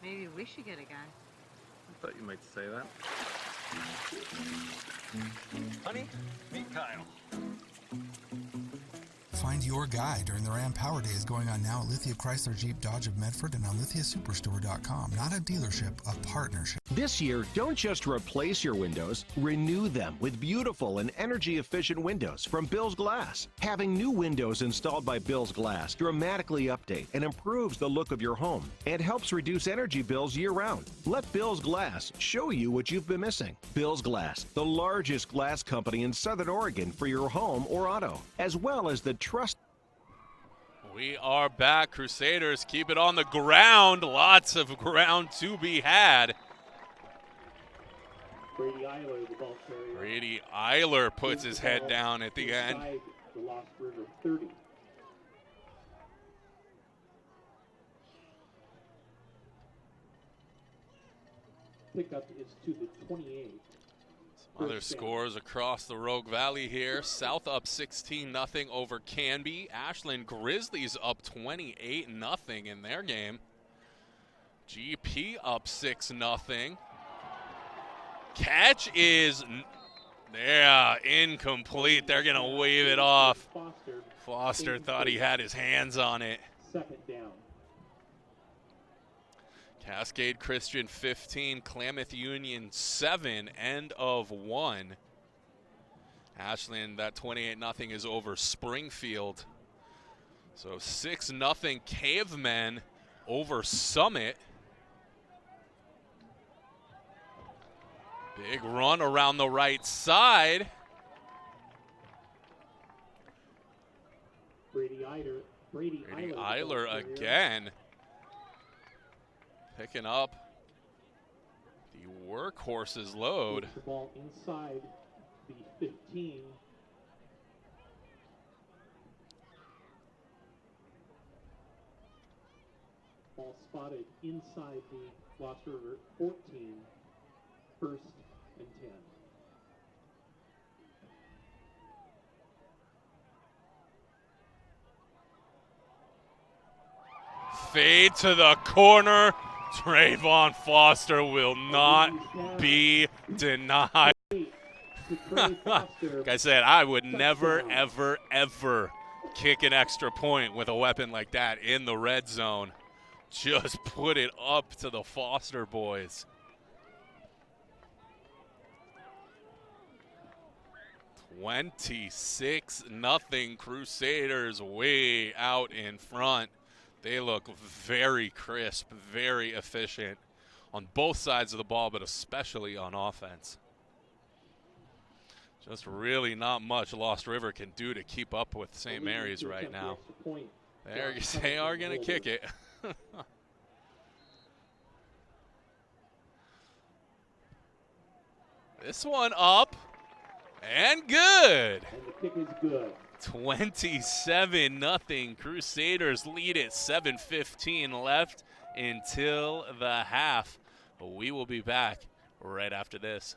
Maybe we should get a guy. I thought you might say that. Honey, meet Kyle. Find your guy during the Ram Power Days going on now at Lithia Chrysler Jeep Dodge of Medford and on lithiasuperstore.com. Not a dealership, a partnership. This year, don't just replace your windows, renew them with beautiful and energy-efficient windows from Bill's Glass. Having new windows installed by Bill's Glass dramatically update and improves the look of your home and helps reduce energy bills year-round. Let Bill's Glass show you what you've been missing. Bill's Glass, the largest glass company in Southern Oregon for your home or auto, as well as the trust. We are back. Crusaders keep it on the ground. Lots of ground to be had. Brady Eiler, the ball carrier. Brady Eiler puts his head down at the end. The Lost River 30. Pickup is to the 28. Other scores across the Rogue Valley here. South up 16-0 over Canby. Ashland Grizzlies up 28-0 in their game. GP up 6-0. Catch is, incomplete. They're going to wave it off. Foster thought he had his hands on it. Second down. Cascade Christian 15, Klamath Union 7, end of 1. Ashland, that 28-0 is over Springfield. So 6-0 Cavemen over Summit. Big run around the right side. Brady Eiler again. Picking up the workhorse's load. The ball inside the 15. Ball spotted inside the Lost River 14. First and 10. Fade to the corner. Trayvon Foster will not be denied. Like I said, I would never, ever, ever kick an extra point with a weapon like that in the red zone. Just put it up to the Foster boys. (26-0) Crusaders way out in front. They look very crisp, very efficient on both sides of the ball, but especially on offense. Just really not much Lost River can do to keep up with St. Mary's right now. They are going to kick it. This one up and good. And the kick is good. 27-0. Crusaders lead it. 7:15 left until the half. We will be back right after this.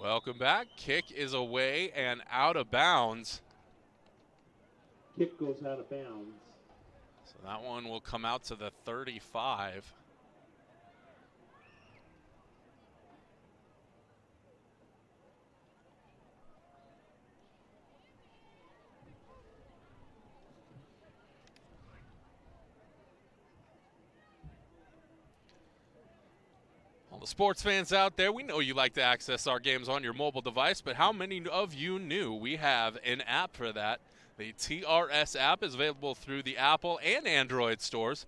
Welcome back. Kick is away and out of bounds. Kick goes out of bounds. So that one will come out to the 35. All the sports fans out there, we know you like to access our games on your mobile device, but how many of you knew we have an app for that? The TRS app is available through the Apple and Android stores.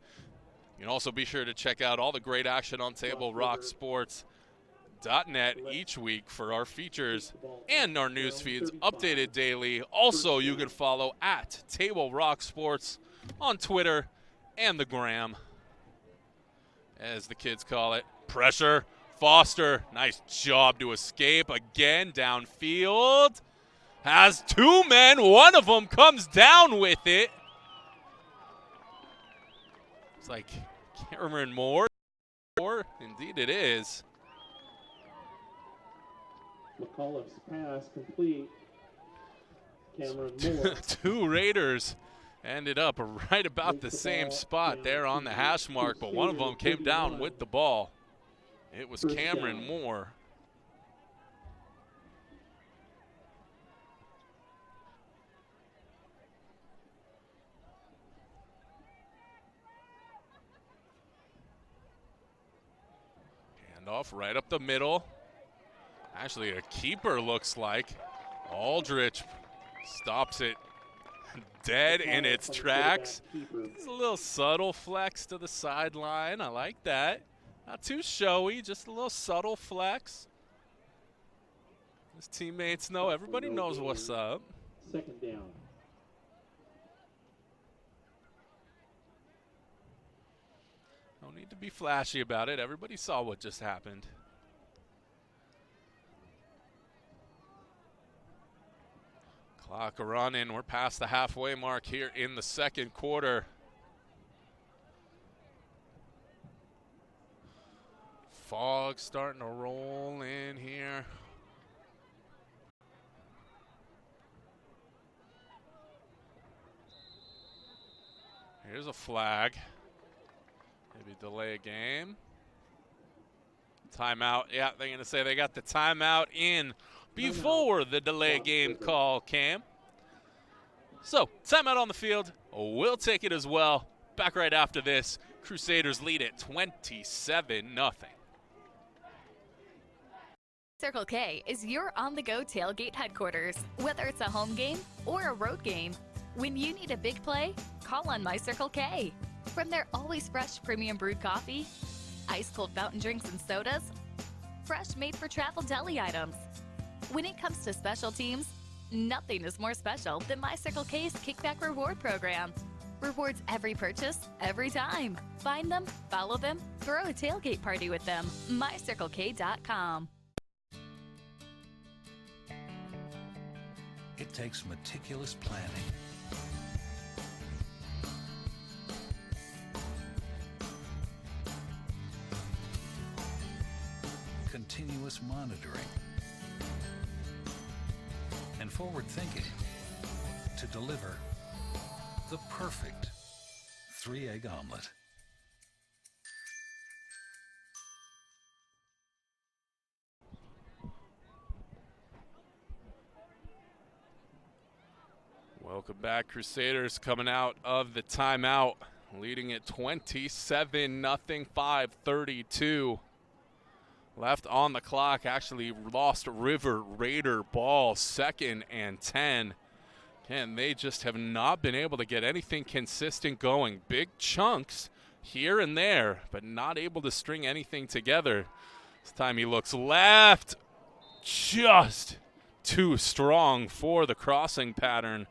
You can also be sure to check out all the great action on TableRockSports.net each week for our features and our news feeds updated daily. Also, you can follow at Table Rock Sports on Twitter and the gram, as the kids call it. Pressure, Foster, nice job to escape again downfield. Has two men, one of them comes down with it. It's like Cameron Moore. Indeed it is. McAuliffe's pass complete. Cameron Moore. Two Raiders ended up right about the same spot there on the hash mark, but one of them came down with the ball. It was Cameron Moore. Handoff right up the middle. Actually, a keeper looks like. Aldrich stops it dead in its tracks. It's a little subtle flex to the sideline. I like that. Not too showy, just a little subtle flex. His teammates know, everybody knows what's up. Second down. No need to be flashy about it. Everybody saw what just happened. Clock running. We're past the halfway mark here in the second quarter. Fog starting to roll in here. Here's a flag. Maybe delay a game. Timeout. Yeah, they're going to say they got the timeout in before the delay game call, Cam. So, timeout on the field. We'll take it as well. Back right after this. Crusaders lead it 27-0. Circle K is your on-the-go tailgate headquarters. Whether it's a home game or a road game, when you need a big play, call on My Circle K. From their always fresh premium brewed coffee, ice-cold fountain drinks and sodas, fresh made-for-travel deli items. When it comes to special teams, nothing is more special than My Circle K's Kickback Reward program. Rewards every purchase, every time. Find them, follow them, throw a tailgate party with them. MyCircleK.com. It takes meticulous planning, continuous monitoring, and forward thinking to deliver the perfect 3-egg omelet. Welcome back, Crusaders, coming out of the timeout, leading at 27-0, 5:32 left on the clock. Actually lost River Raider ball, 2nd and 10. Again, they just have not been able to get anything consistent going. Big chunks here and there, but not able to string anything together. This time he looks left, just too strong for the crossing pattern.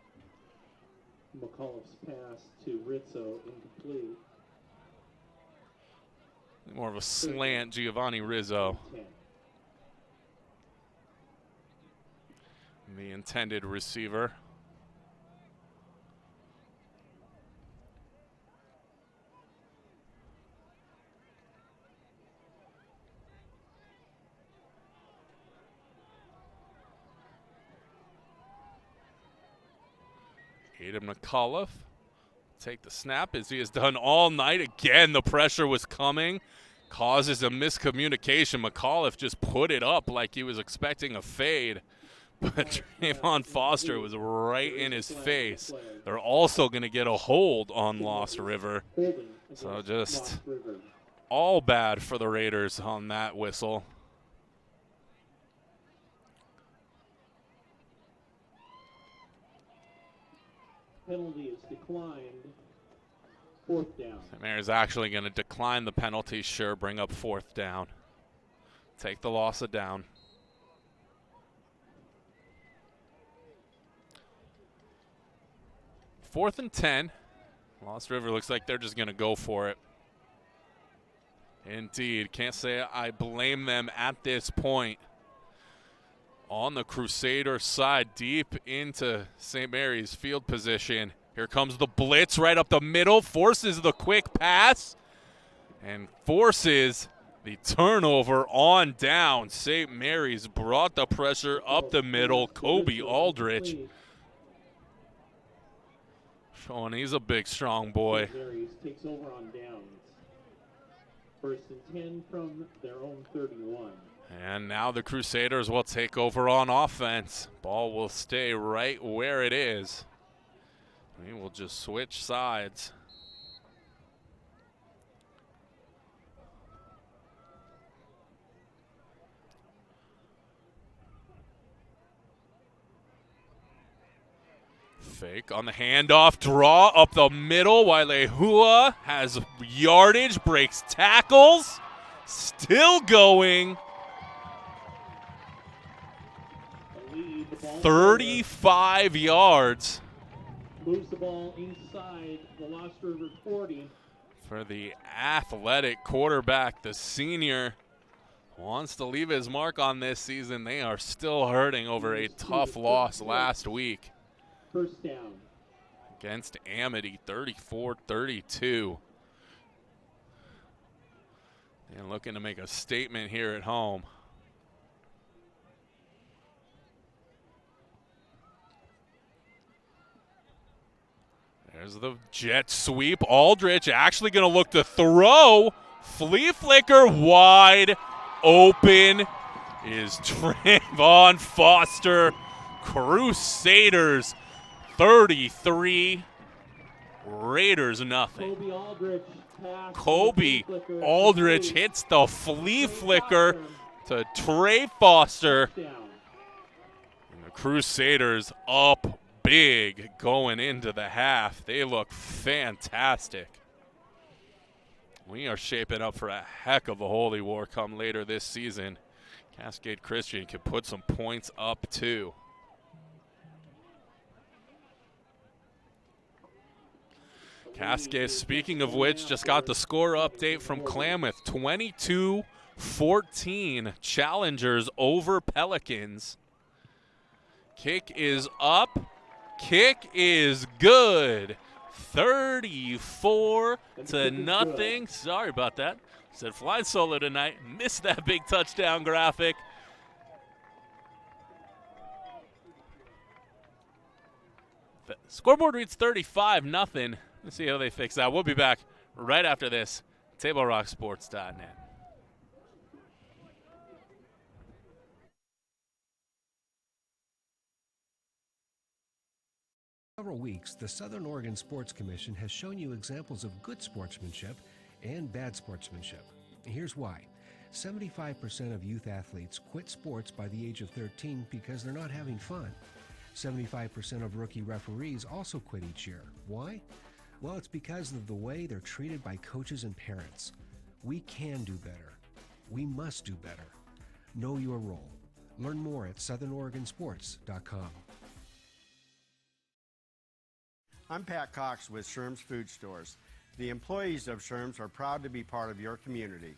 McAuliffe's pass to Rizzo, incomplete. More of a slant, Giovanni Rizzo. The intended receiver. Aidan McAuliffe take the snap as he has done all night. Again, the pressure was coming. Causes a miscommunication. McAuliffe just put it up like he was expecting a fade. But Trayvon Foster was right in his face. They're also going to get a hold on Lost River. So just all bad for the Raiders on that whistle. Penalty is declined. 4th down. St. Mary's actually going to decline the penalty, sure, bring up 4th down. Take the loss of down. Fourth and 10. Lost River looks like they're just going to go for it. Indeed. Can't say I blame them at this point. On the Crusader side, deep into St. Mary's field position. Here comes the blitz right up the middle, forces the quick pass, and forces the turnover on down. St. Mary's brought the pressure up the middle. Kobe Aldrich. Showing he's a big, strong boy. St. Mary's takes over on downs. 1st and 10 from their own 31. And now the Crusaders will take over on offense. Ball will stay right where it is. We will just switch sides. Fake on the handoff, draw up the middle. Wailehua has yardage, breaks tackles, still going. 35 yards. Moves the ball inside the Lost River 40. For the athletic quarterback, the senior wants to leave his mark on this season. They are still hurting over a tough loss last week. 1st down. Against Amity, 34-32. And looking to make a statement here at home. There's the jet sweep. Aldrich actually going to look to throw. Flea flicker wide open is Trayvon Foster. Crusaders 33. Raiders nothing. Kobe Aldrich hits the flea flicker to Trey Foster. And the Crusaders up big going into the half. They look fantastic. We are shaping up for a heck of a holy war come later this season. Cascade Christian can put some points up too. Cascade, speaking of which, just got the score update from Klamath. 22-14 Challengers over Pelicans. Kick is up. Kick is good. 34-0. Sorry about that. Said flying solo tonight. Missed that big touchdown graphic. The scoreboard reads 35-0. Let's see how they fix that. We'll be back right after this. TableRockSports.net. Several weeks, the Southern Oregon Sports Commission has shown you examples of good sportsmanship and bad sportsmanship. Here's why. 75% of youth athletes quit sports by the age of 13 because they're not having fun. 75% of rookie referees also quit each year. Why? Well, it's because of the way they're treated by coaches and parents. We can do better. We must do better. Know your role. Learn more at southernoregonsports.com. I'm Pat Cox with Sherm's Food Stores. The employees of Sherm's are proud to be part of your community.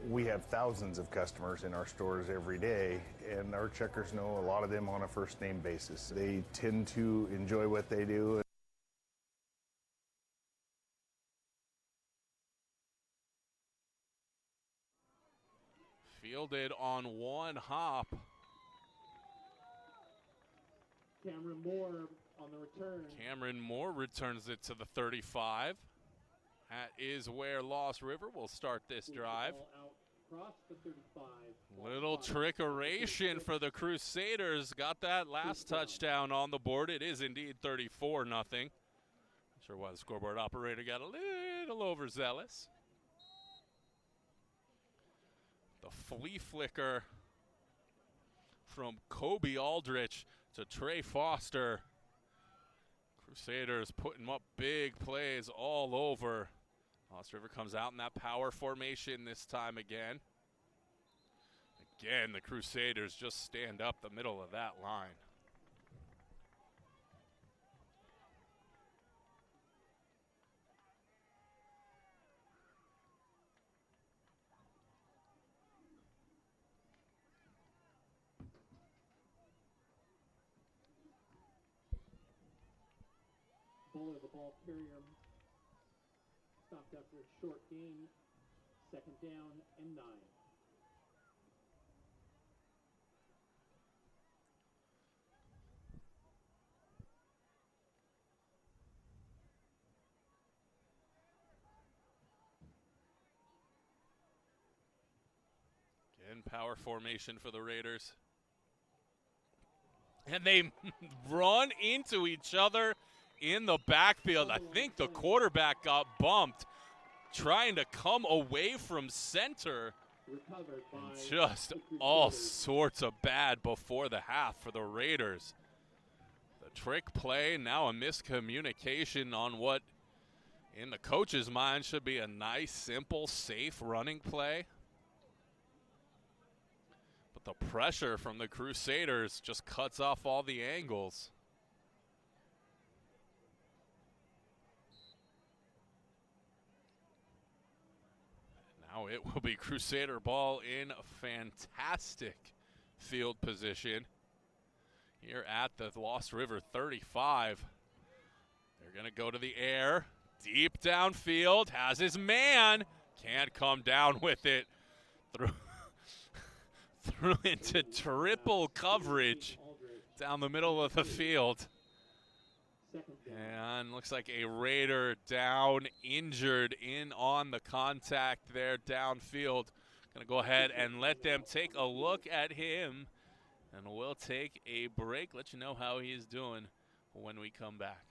We have thousands of customers in our stores every day, and our checkers know a lot of them on a first name basis. They tend to enjoy what they do. Fielded on one hop. Cameron Moore on the return. Cameron Moore returns it to the 35. That is where Lost River will start this drive. Across the 35. Little trickeration for the Crusaders. Got that last touchdown on the board. It is indeed 34-0. Not sure why the scoreboard operator got a little overzealous. The flea flicker from Kobe Aldrich to Trey Foster. Crusaders putting up big plays all over. Lost River comes out in that power formation this time again. Again, the Crusaders just stand up the middle of that line. Bowler, the ball carrier, stopped after a short gain. Second down and 9. Again, power formation for the Raiders. And they run into each other in the backfield. I think the quarterback got bumped trying to come away from center. Just all sorts of bad before the half for the Raiders. The trick play, now a miscommunication on what in the coach's mind should be a nice, simple, safe running play. But the pressure from the Crusaders just cuts off all the angles. Now it will be Crusader ball in fantastic field position here at the Lost River 35. They're going to go to the air, deep downfield, has his man, can't come down with it. Threw into triple coverage down the middle of the field. And looks like a Raider down, injured in on the contact there downfield. Going to go ahead and let them take a look at him. And we'll take a break, let you know how he's doing when we come back.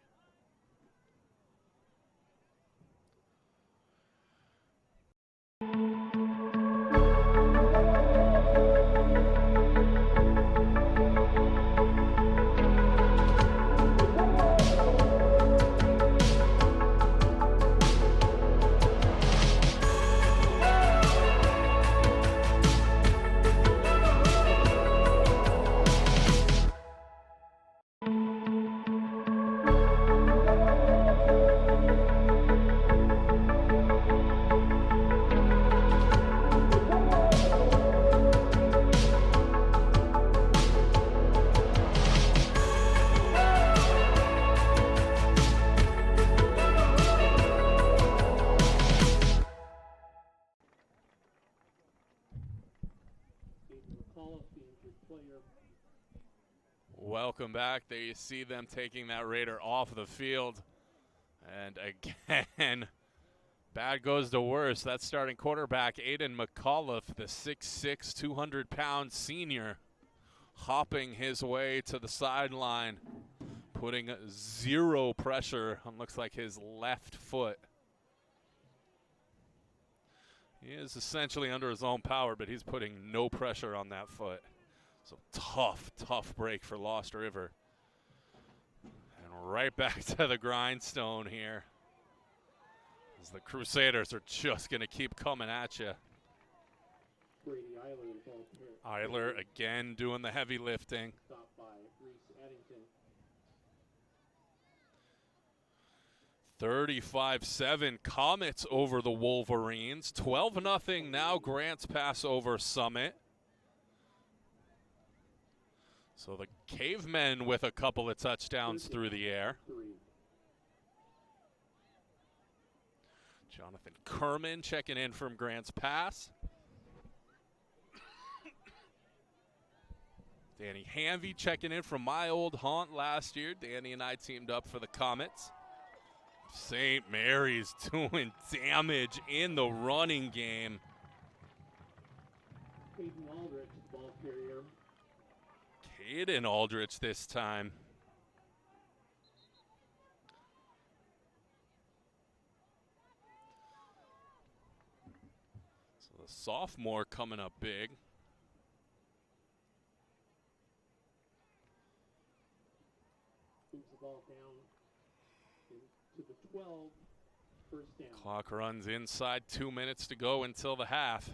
Welcome back. There you see them taking that Raider off the field. And again, bad goes to worse. That's starting quarterback Aiden McAuliffe, the 6'6", 200-pound senior, hopping his way to the sideline, putting zero pressure on looks like his left foot. He is essentially under his own power, but he's putting no pressure on that foot. So tough break for Lost River. And right back to the grindstone here, as the Crusaders are just going to keep coming at you. Eiler again doing the heavy lifting. Stopped by Reese Addington. 35-7 Comets over the Wolverines. 12-0 now Grants pass over Summit. So the Cavemen with a couple of touchdowns through the air. Jonathan Kerman checking in from Grants pass. Danny Hanvey checking in from my old haunt last year. Danny and I teamed up for the Comets. St. Mary's doing damage in the running game. Caden Aldrich, ball carrier. Caden Aldrich this time. So the sophomore coming up big. Moves the ball down to the 12. First down. Clock runs inside, 2 minutes to go until the half.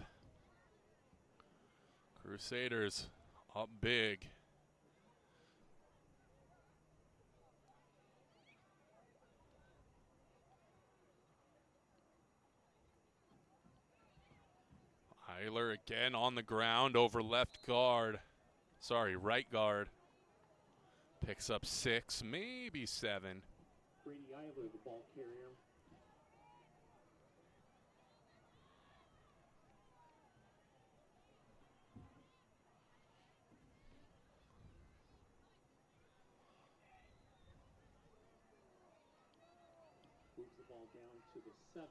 Crusaders up big. Eiler again on the ground over left guard. Sorry, right guard. Picks up 6, maybe 7. Brady Eiler, the ball carrier. Moves the ball down to the 7.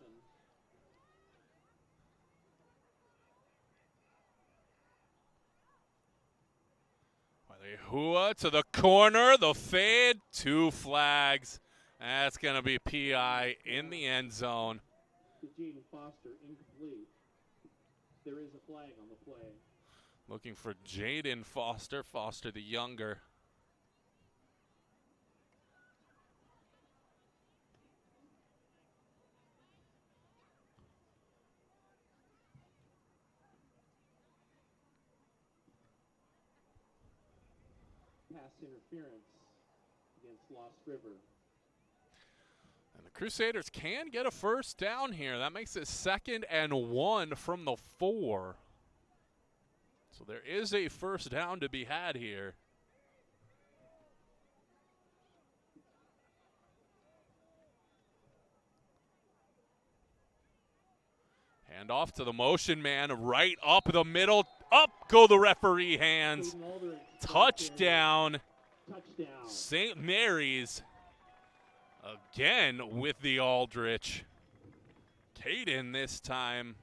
Hua to the corner, the fade, 2 flags. That's going to be PI in the end zone. To Jaden Foster, incomplete. There is a flag on the play. Looking for Jaden Foster, Foster the younger. Pass interference against Lost River. And the Crusaders can get a first down here. That makes it 2nd and 1 from the 4. So there is a first down to be had here. Hand off to the motion man, right up the middle. Up go the referee hands. Touchdown. St. Mary's again with the Aldrich. Caden this time.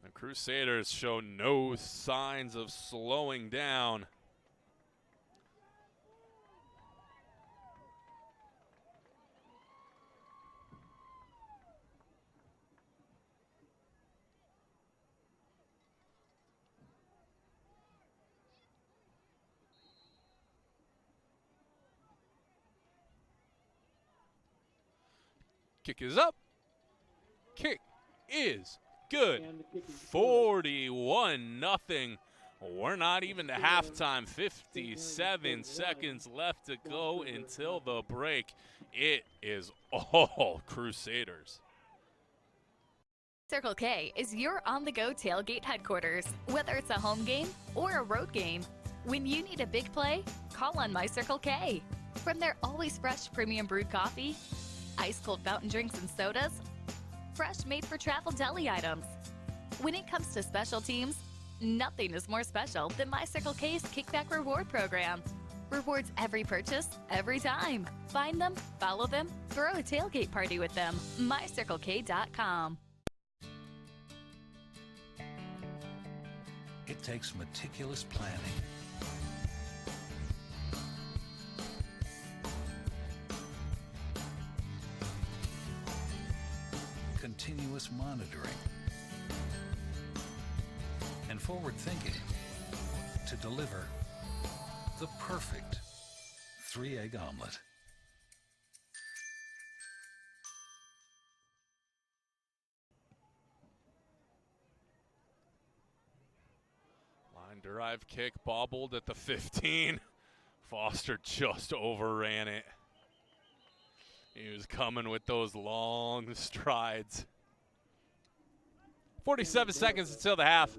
The Crusaders show no signs of slowing down. Kick is up. Kick is good. 41-0. We're not even to halftime. 57 seconds left to go until the break. It is all Crusaders. Circle K is your on-the-go tailgate headquarters. Whether it's a home game or a road game, when you need a big play, call on My Circle K. From their always fresh premium brewed coffee, ice-cold fountain drinks and sodas, fresh made-for-travel deli items. When it comes to special teams, nothing is more special than My Circle K's Kickback Reward Program. Rewards every purchase, every time. Find them, follow them, throw a tailgate party with them. MyCircleK.com. It takes meticulous planning, continuous monitoring, and forward thinking to deliver the perfect 3-egg omelet. Line drive kick bobbled at the 15. Foster just overran it. He was coming with those long strides. 47 seconds until the half.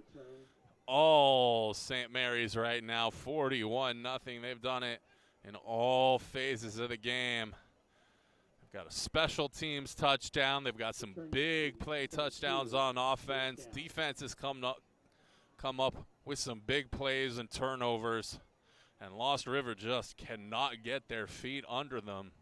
All St. Mary's right now, 41-0. They've done it in all phases of the game. They've got a special teams touchdown. They've got some big play touchdowns on offense. Defense has come up with some big plays and turnovers. And Lost River just cannot get their feet under them.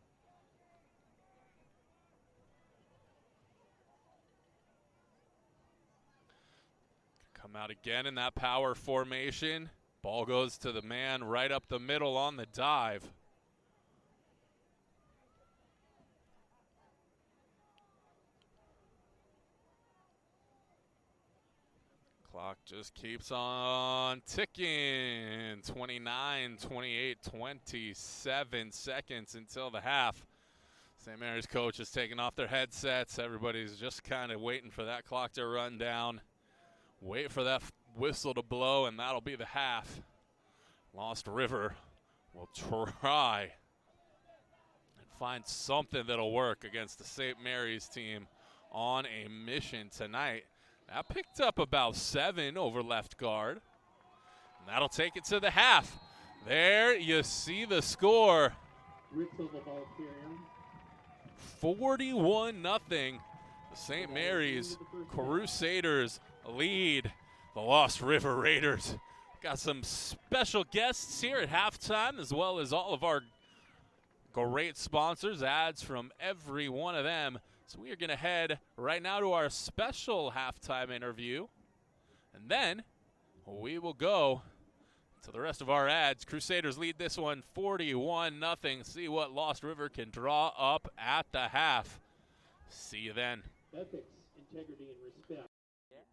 Come out again in that power formation. Ball goes to the man right up the middle on the dive. Clock just keeps on ticking. 29, 28, 27 seconds until the half. St. Mary's coach is taking off their headsets. Everybody's just kind of waiting for that clock to run down. Wait for that whistle to blow, and that'll be the half. Lost River will try and find something that'll work against the St. Mary's team on a mission tonight. That picked up about 7 over left guard. And that'll take it to the half. There you see the score. 41-0. The St. Mary's Crusaders lead the Lost River Raiders. Got some special guests here at halftime, as well as all of our great sponsors, ads from every one of them. So we are going to head right now to our special halftime interview, and then we will go to the rest of our ads. Crusaders lead this one 41-0. See what Lost River can draw up at the half. See you then. Ethics, integrity, and respect.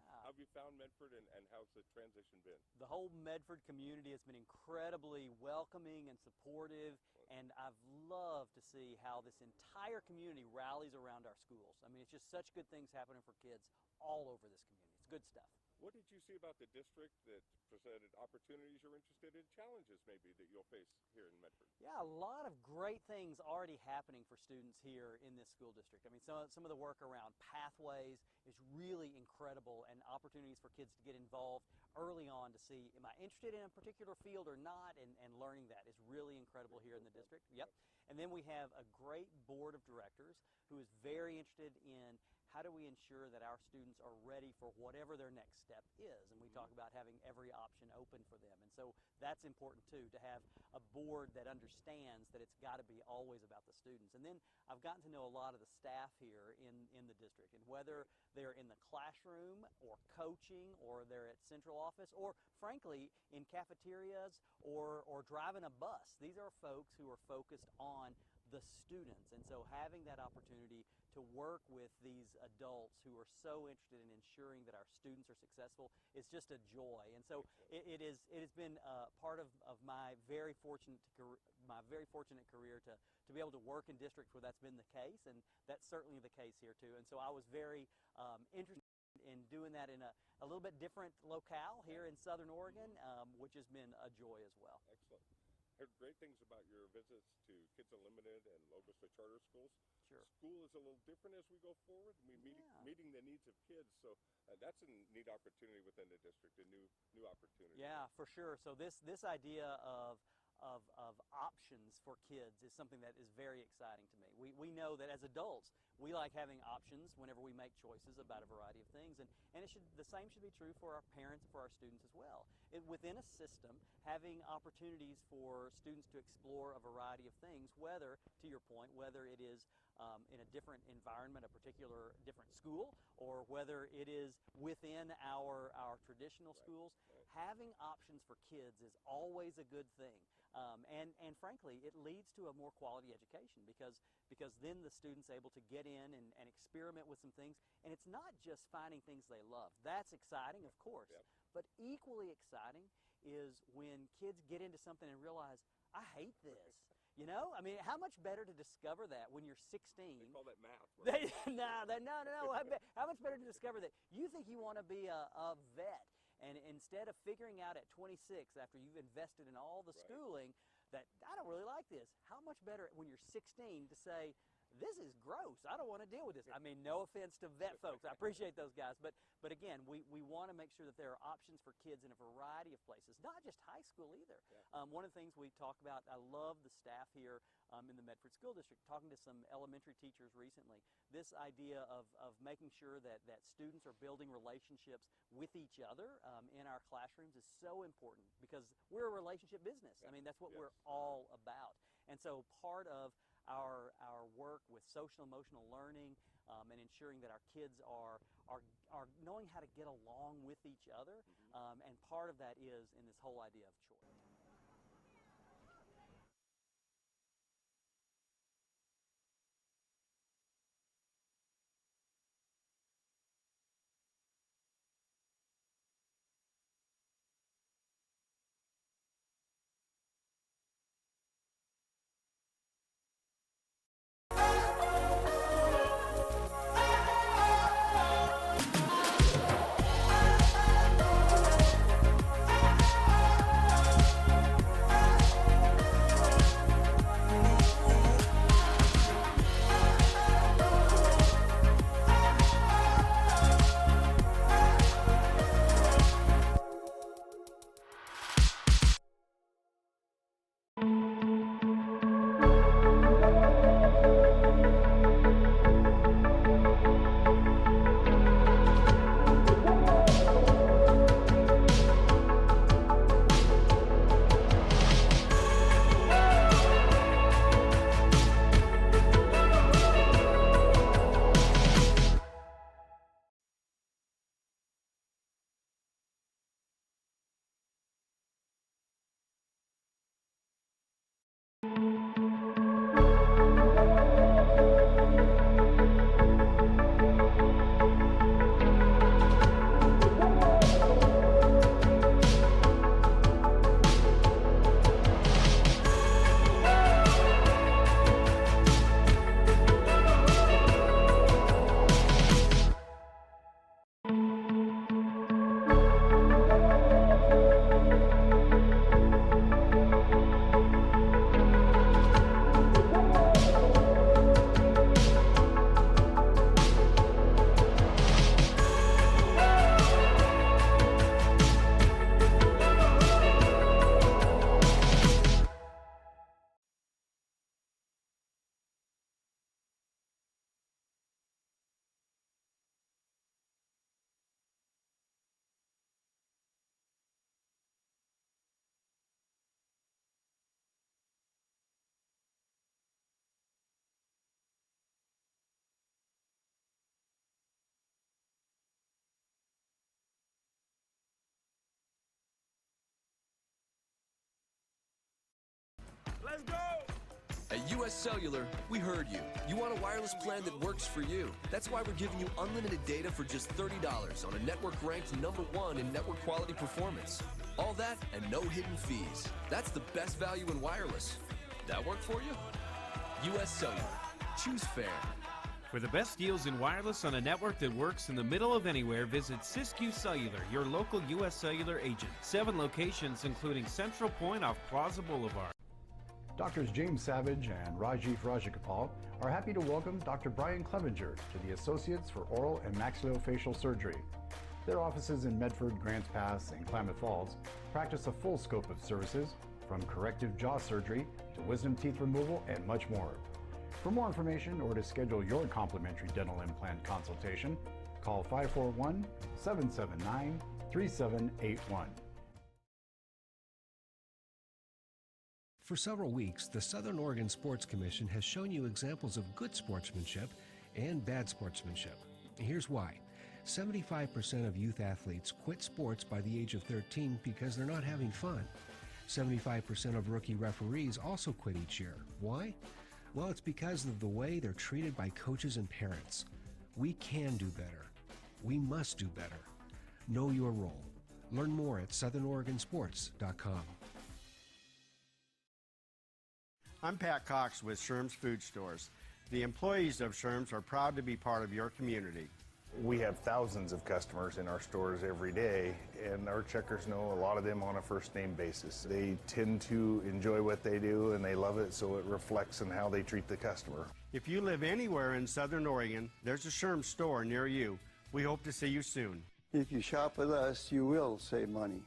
How have you found Medford, and how's the transition been? The whole Medford community has been incredibly welcoming and supportive, and I've loved to see how this entire community rallies around our schools. I mean, it's just such good things happening for kids all over this community. It's good stuff. What did you see about the district that presented opportunities you're interested in, challenges maybe that you'll face here in Medford? Yeah, a lot of great things already happening for students here in this school district. I mean, some of the work around pathways is really incredible, and opportunities for kids to get involved early on to see, am I interested in a particular field or not, and learning that is really incredible here in the district. Yep. And then we have a great board of directors who is very interested in how do we ensure that our students are ready for whatever their next step is? And we talk about having every option open for them. And so that's important too, to have a board that understands that it's got to be always about the students. And then I've gotten to know a lot of the staff here in the district, and whether they're in the classroom or coaching, or they're at central office, or frankly in cafeterias or driving a bus. These are folks who are focused on the students. And so having that opportunity to work with these adults who are so interested in ensuring that our students are successful is just a joy. And so it has been part of my very fortunate career to be able to work in districts where that's been the case, and that's certainly the case here too. And so I was very interested in doing that in a little bit different locale here in Southern Oregon, which has been a joy as well. Excellent. Heard great things about your visits to Kids Unlimited and Logos to charter schools. Sure. School is a little different as we go forward. Meeting the needs of kids, so that's a neat opportunity within the district, a new opportunity. Yeah, for sure. So this idea of options for kids is something that is very exciting to me. We know that as adults, we like having options whenever we make choices about a variety of things, and the same should be true for our parents and for our students as well. Within a system, having opportunities for students to explore a variety of things, whether, to your point, whether it is in a different environment, a particular different school, or whether it is within our traditional schools, having options for kids is always a good thing. And frankly, it leads to a more quality education because then the student's able to get in and experiment with some things. And it's not just finding things they love. That's exciting, of course. Yep. But equally exciting is when kids get into something and realize, I hate this. You know, I mean, how much better to discover that when you're 16? They call that math. Right? No. How much better to discover that you think you want to be a vet, and instead of figuring out at 26 after you've invested in all the schooling that I don't really like this, how much better when you're 16 to say, this is gross. I don't want to deal with this. I mean, no offense to vet folks. I appreciate those guys. But again, we want to make sure that there are options for kids in a variety of places, not just high school either. Yeah. One of the things we talk about, I love the staff here in the Medford School District, talking to some elementary teachers recently, this idea of making sure that students are building relationships with each other in our classrooms is so important because we're a relationship business. I mean, that's what we're all about. And so part of our work with social emotional learning and ensuring that our kids are knowing how to get along with each other, and part of that is in this whole idea of choice. Let's go! At US Cellular, we heard you. You want a wireless plan that works for you. That's why we're giving you unlimited data for just $30 on a network ranked #1 in network quality performance. All that and no hidden fees. That's the best value in wireless. That work for you? US Cellular. Choose fair. For the best deals in wireless on a network that works in the middle of anywhere, visit Siskiyou Cellular, your local US Cellular agent. 7 locations, including Central Point off Plaza Boulevard. Doctors James Savage and Rajiv Rajagopal are happy to welcome Dr. Brian Clevenger to the Associates for Oral and Maxillofacial Surgery. Their offices in Medford, Grants Pass, and Klamath Falls practice a full scope of services from corrective jaw surgery to wisdom teeth removal and much more. For more information or to schedule your complimentary dental implant consultation, call 541-779-3781. For several weeks, the Southern Oregon Sports Commission has shown you examples of good sportsmanship and bad sportsmanship. Here's why. 75% of youth athletes quit sports by the age of 13 because they're not having fun. 75% of rookie referees also quit each year. Why? Well, it's because of the way they're treated by coaches and parents. We can do better. We must do better. Know your role. Learn more at southernoregonsports.com. I'm Pat Cox with Sherm's Food Stores. The employees of Sherm's are proud to be part of your community. We have thousands of customers in our stores every day, and our checkers know a lot of them on a first name basis. They tend to enjoy what they do and they love it, so it reflects in how they treat the customer. If you live anywhere in Southern Oregon, there's a Sherm's store near you. We hope to see you soon. If you shop with us, you will save money.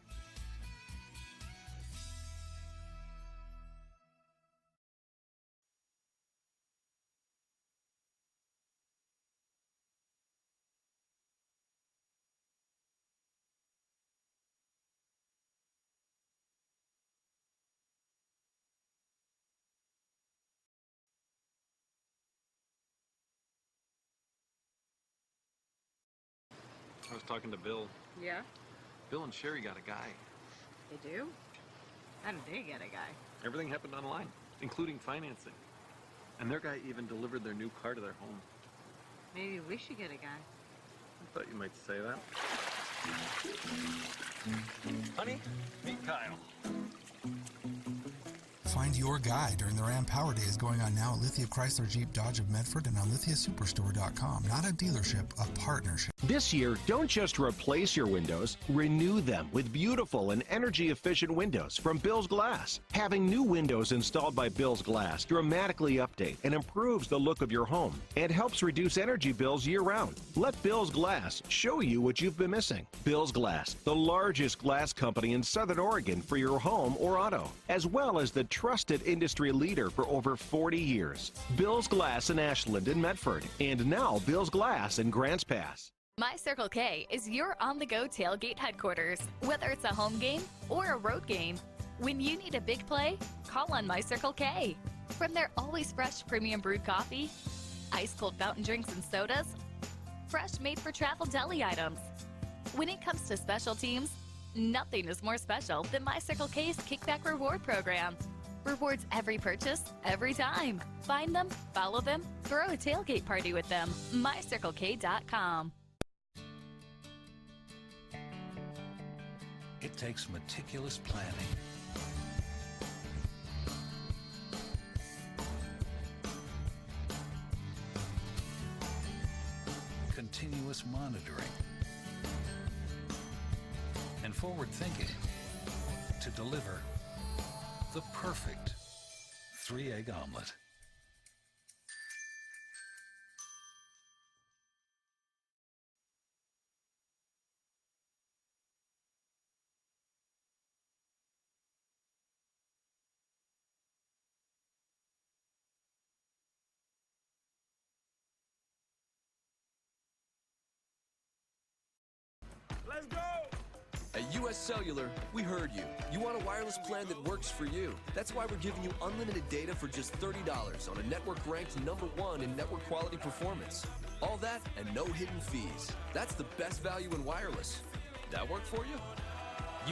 I was talking to Bill. Yeah? Bill and Sherry got a guy. They do? How did they get a guy? Everything happened online, including financing. And their guy even delivered their new car to their home. Maybe we should get a guy. I thought you might say that. Honey, meet Kyle. Find your guy during the Ram Power Days going on now at Lithia Chrysler Jeep Dodge of Medford and on lithiasuperstore.com. Not a dealership, a partnership. This year, don't just replace your windows, renew them with beautiful and energy-efficient windows from Bill's Glass. Having new windows installed by Bill's Glass dramatically update and improves the look of your home and helps reduce energy bills year-round. Let Bill's Glass show you what you've been missing. Bill's Glass, the largest glass company in Southern Oregon for your home or auto, as well as the trusted industry leader for over 40 years. Bill's Glass in Ashland and Medford, and now Bill's Glass in Grants Pass. My Circle K is your on-the-go tailgate headquarters. Whether it's a home game or a road game, when you need a big play, call on My Circle K. From their always fresh premium brewed coffee, ice-cold fountain drinks and sodas, fresh made-for-travel deli items. When it comes to special teams, nothing is more special than My Circle K's Kickback Reward program. Rewards every purchase, every time. Find them, follow them, throw a tailgate party with them. MyCircleK.com. It takes meticulous planning, continuous monitoring, and forward thinking to deliver the perfect 3-egg omelet. Let's go! At US Cellular, we heard you. You want a wireless plan that works for you. That's why we're giving you unlimited data for just $30 on a network ranked #1 in network quality performance. All that and no hidden fees. That's the best value in wireless. That work for you?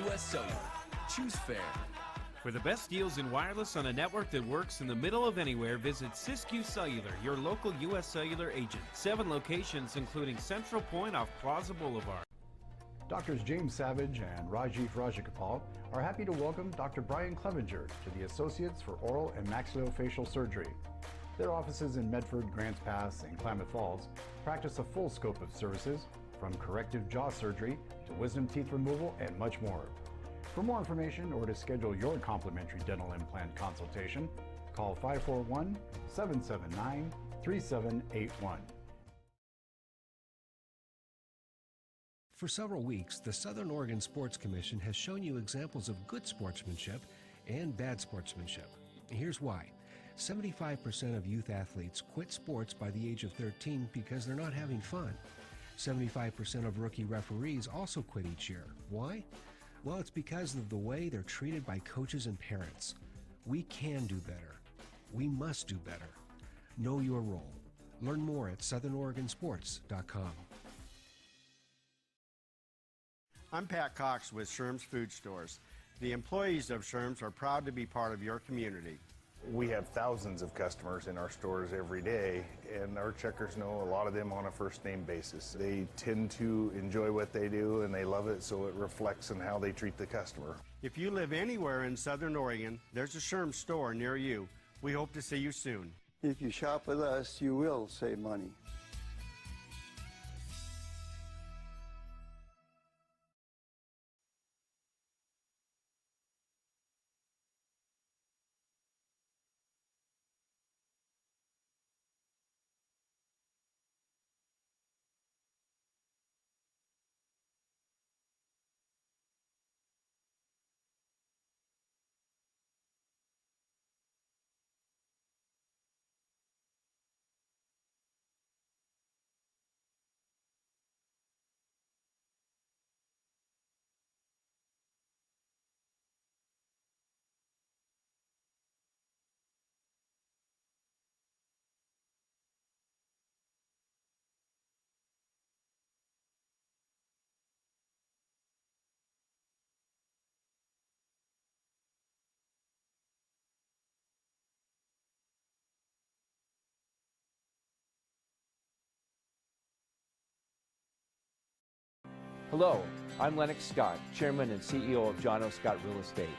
US Cellular. Choose fair. For the best deals in wireless on a network that works in the middle of anywhere, visit Siskiyou Cellular, your local U.S. Cellular agent. 7 locations, including Central Point off Plaza Boulevard. Doctors James Savage and Rajiv Rajagopal are happy to welcome Dr. Brian Clevenger to the Associates for Oral and Maxillofacial Surgery. Their offices in Medford, Grants Pass, and Klamath Falls practice a full scope of services, from corrective jaw surgery to wisdom teeth removal and much more. For more information or to schedule your complimentary dental implant consultation, call 541-779-3781. For several weeks, the Southern Oregon Sports Commission has shown you examples of good sportsmanship and bad sportsmanship. Here's why. 75% of youth athletes quit sports by the age of 13 because they're not having fun. 75% of rookie referees also quit each year. Why? Well, it's because of the way they're treated by coaches and parents. We can do better. We must do better. Know your role. Learn more at southernoregonsports.com. I'm Pat Cox with Sherm's Food Stores. The employees of Sherm's are proud to be part of your community. We have thousands of customers in our stores every day, and our checkers know a lot of them on a first name basis. They tend to enjoy what they do and they love it, so it reflects in how they treat the customer. If you live anywhere in Southern Oregon, there's a Sherm's store near you. We hope to see you soon. If you shop with us, you will save money. Hello, I'm Lennox Scott, Chairman and CEO of John O. Scott Real Estate.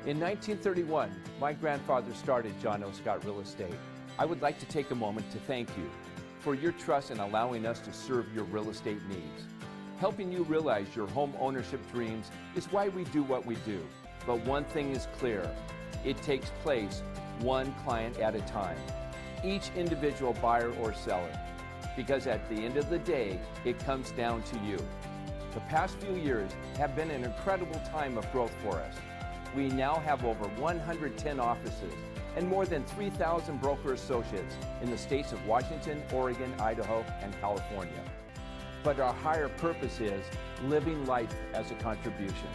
In 1931, my grandfather started John O. Scott Real Estate. I would like to take a moment to thank you for your trust in allowing us to serve your real estate needs. Helping you realize your home ownership dreams is why we do what we do. But one thing is clear, it takes place one client at a time, each individual buyer or seller, because at the end of the day, it comes down to you. The past few years have been an incredible time of growth for us. We now have over 110 offices and more than 3,000 broker associates in the states of Washington, Oregon, Idaho, and California. But our higher purpose is living life as a contribution.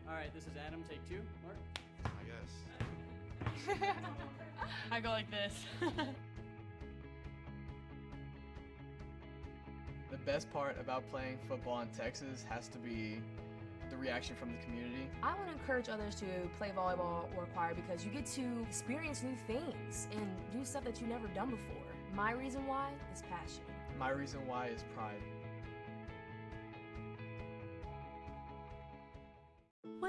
All right, this is Adam, take 2. Mark? I guess. I go like this. The best part about playing football in Texas has to be the reaction from the community. I want to encourage others to play volleyball or choir because you get to experience new things and do stuff that you've never done before. My reason why is passion. My reason why is pride.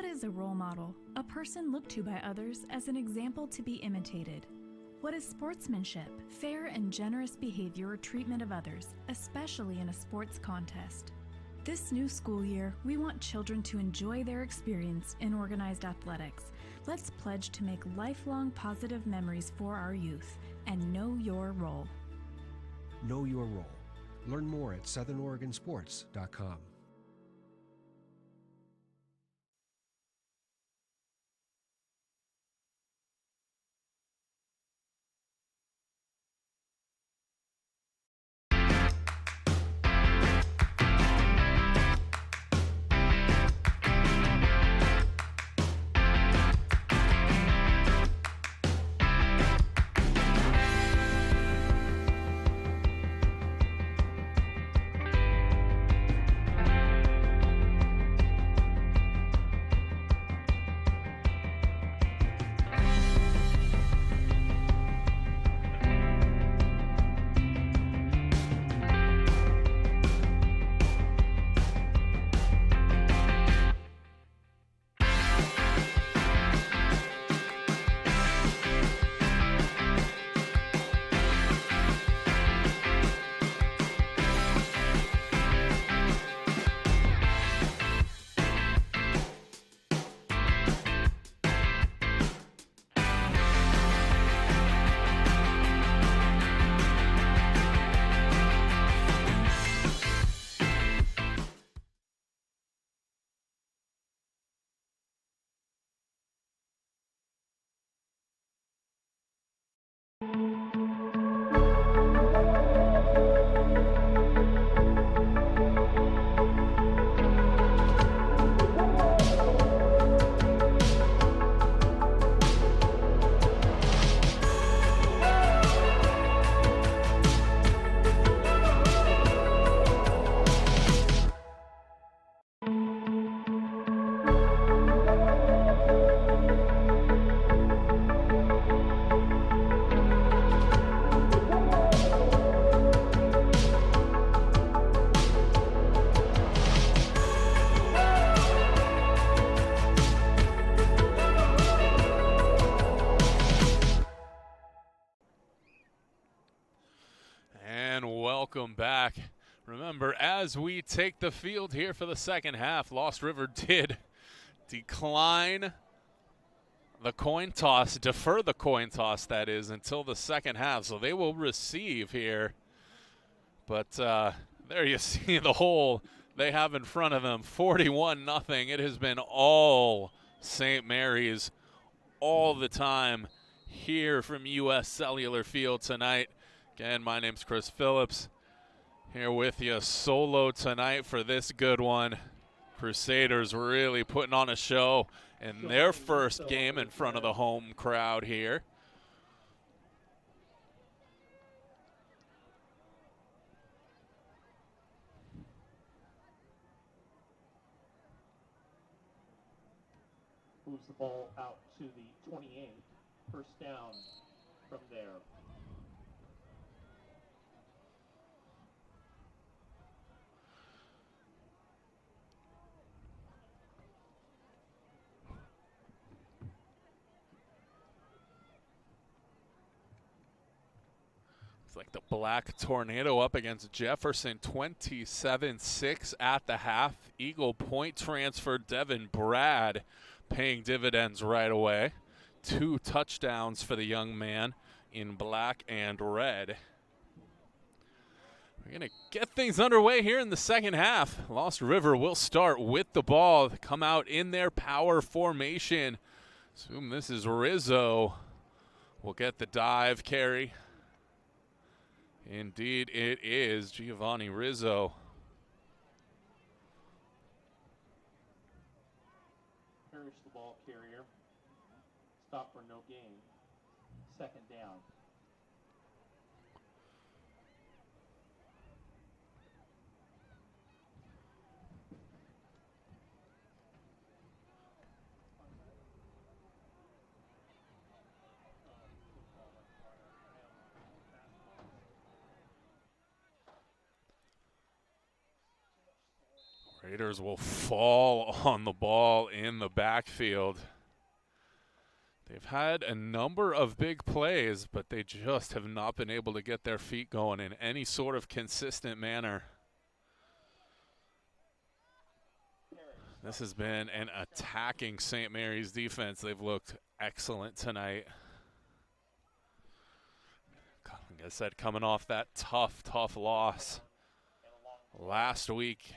What is a role model? A person looked to by others as an example to be imitated. What is sportsmanship? Fair and generous behavior or treatment of others, especially in a sports contest. This new school year, we want children to enjoy their experience in organized athletics. Let's pledge to make lifelong positive memories for our youth and know your role. Know your role. Learn more at southernoregonsports.com. Welcome back. Remember, as we take the field here for the second half, Lost River did decline the coin toss, defer the coin toss, that is, until the second half. So they will receive here. But there you see the hole they have in front of them, 41-0. It has been all St. Mary's all the time here from U.S. Cellular Field tonight. Again, my name's Chris Phillips, here with you solo tonight for this good one. Crusaders really putting on a show in their first game in front of the home crowd here. Moves the ball out to the 28. First down from there. It's like the Black Tornado up against Jefferson, 27-6 at the half. Eagle Point transfer Devin Brad paying dividends right away. 2 touchdowns for the young man in black and red. We're going to get things underway here in the second half. Lost River will start with the ball, come out in their power formation. Assume this is Rizzo. We'll get the dive carry. Indeed, it is Giovanni Rizzo. Parrish the ball carrier. Stop for no gain. Second down. Raiders will fall on the ball in the backfield. They've had a number of big plays, but they just have not been able to get their feet going in any sort of consistent manner. This has been an attacking St. Mary's defense. They've looked excellent tonight. Like I said, coming off that tough loss last week.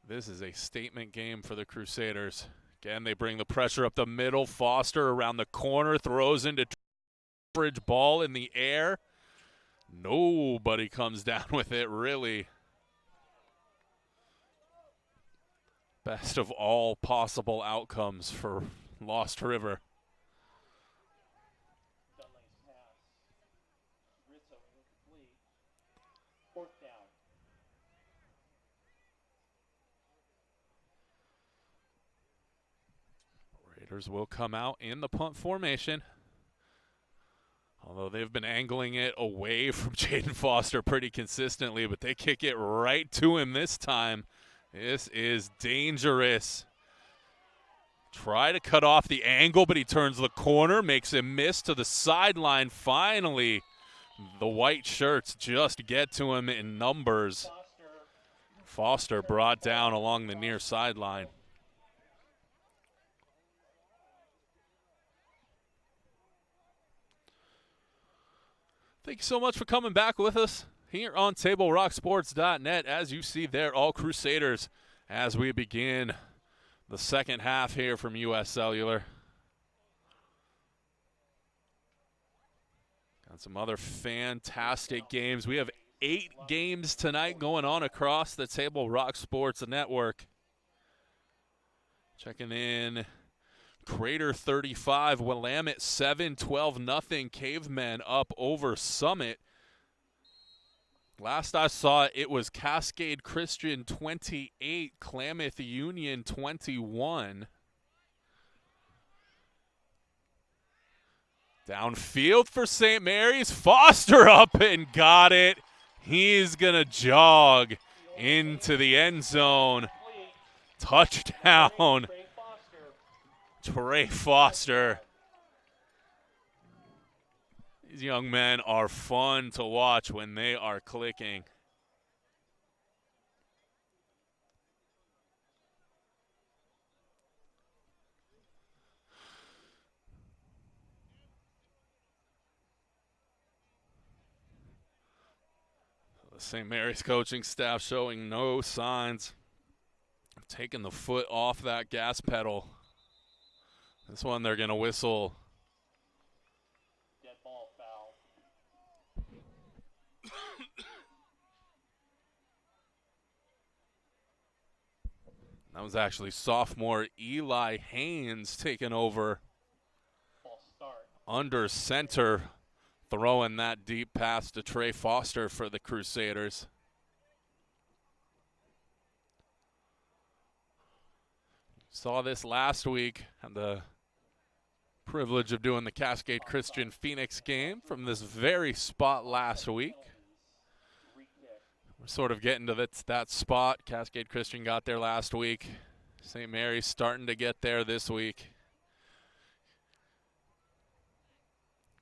This is a statement game for the Crusaders. Again, they bring the pressure up the middle. Foster around the corner, throws into coverage, ball in the air. Nobody comes down with it, really. Best of all possible outcomes for Lost River. Raiders will come out in the punt formation. Although they've been angling it away from Jaden Foster pretty consistently, but they kick it right to him this time. This is dangerous. Try to cut off the angle, but he turns the corner, makes him miss to the sideline. Finally, the white shirts just get to him in numbers. Foster brought down along the near sideline. Thank you so much for coming back with us here on TableRockSports.net. As you see there, all Crusaders as we begin the second half here from U.S. Cellular. Got some other fantastic games. We have 8 games tonight going on across the Table Rock Sports Network. Checking in. Crater 35, Willamette 7, 12-0. Cavemen up over Summit. Last I saw, it was Cascade Christian 28, Klamath Union 21. Downfield for St. Mary's. Foster up and got it. He's going to jog into the end zone. Touchdown. Trey Foster. These young men are fun to watch when they are clicking. The St. Mary's coaching staff showing no signs of taking the foot off that gas pedal. This one they're going to whistle. Dead ball foul. That was actually sophomore Eli Haynes taking over under center, throwing that deep pass to Trey Foster for the Crusaders. Saw this last week. Had the privilege of doing the Cascade Christian Phoenix game from this very spot last week. We're sort of getting to that spot. Cascade Christian got there last week. St. Mary's starting to get there this week.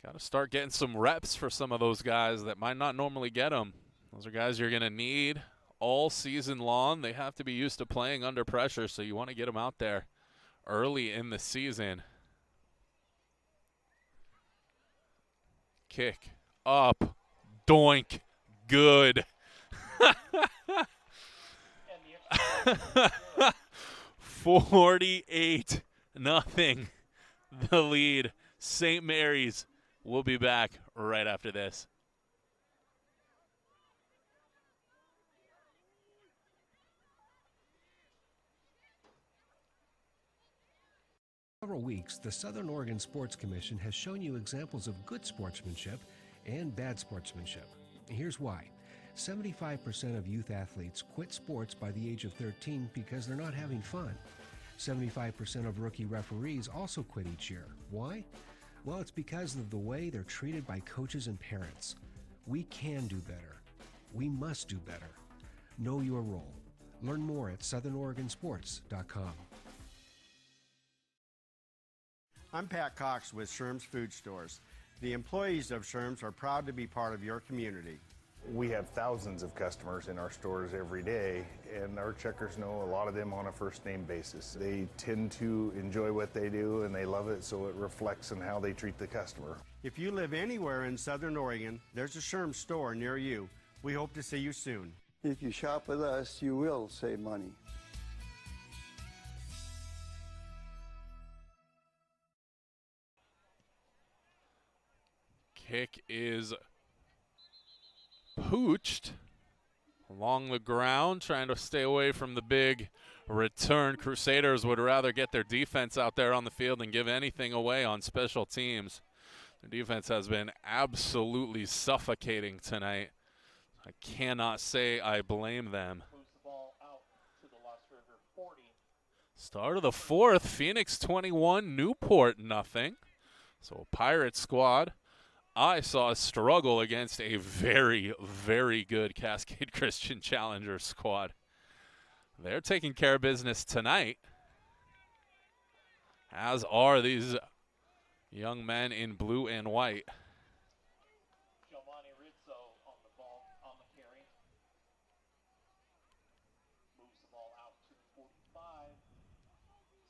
Got to start getting some reps for some of those guys that might not normally get them. Those are guys you're going to need all season long. They have to be used to playing under pressure, so you want to get them out there early in the season. Kick up, doink, good. 48-0, the lead. St. Mary's will be back right after this. Several weeks, the Southern Oregon Sports Commission has shown you examples of good sportsmanship and bad sportsmanship. Here's why. 75% of youth athletes quit sports by the age of 13 because they're not having fun. 75% of rookie referees also quit each year. Why? Well, it's because of the way they're treated by coaches and parents. We can do better. We must do better. Know your role. Learn more at southernoregonsports.com. I'm Pat Cox with Sherm's Food Stores. The employees of Sherm's are proud to be part of your community. We have thousands of customers in our stores every day, and our checkers know a lot of them on a first name basis. They tend to enjoy what they do and they love it, so it reflects in how they treat the customer. If you live anywhere in Southern Oregon, there's a Sherm's store near you. We hope to see you soon. If you shop with us, you will save money. Kick is pooched along the ground, trying to stay away from the big return. Crusaders would rather get their defense out there on the field than give anything away on special teams. Their defense has been absolutely suffocating tonight. I cannot say I blame them. Start of the fourth, Phoenix 21, Newport nothing. So a Pirate squad. I saw a struggle against a very, very good Cascade Christian Challenger squad. They're taking care of business tonight, as are these young men in blue and white. Giovanni Rizzo on the ball, on the carry. Moves the ball out to the 45.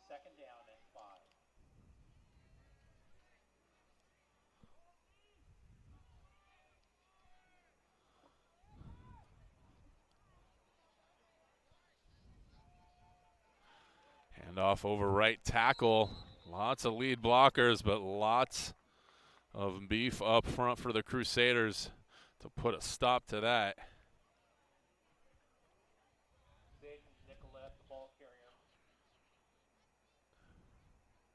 Second down and 5. Hand off over right tackle. Lots of lead blockers, but lots of beef up front for the Crusaders to put a stop to that. Nicolette, the ball carrier,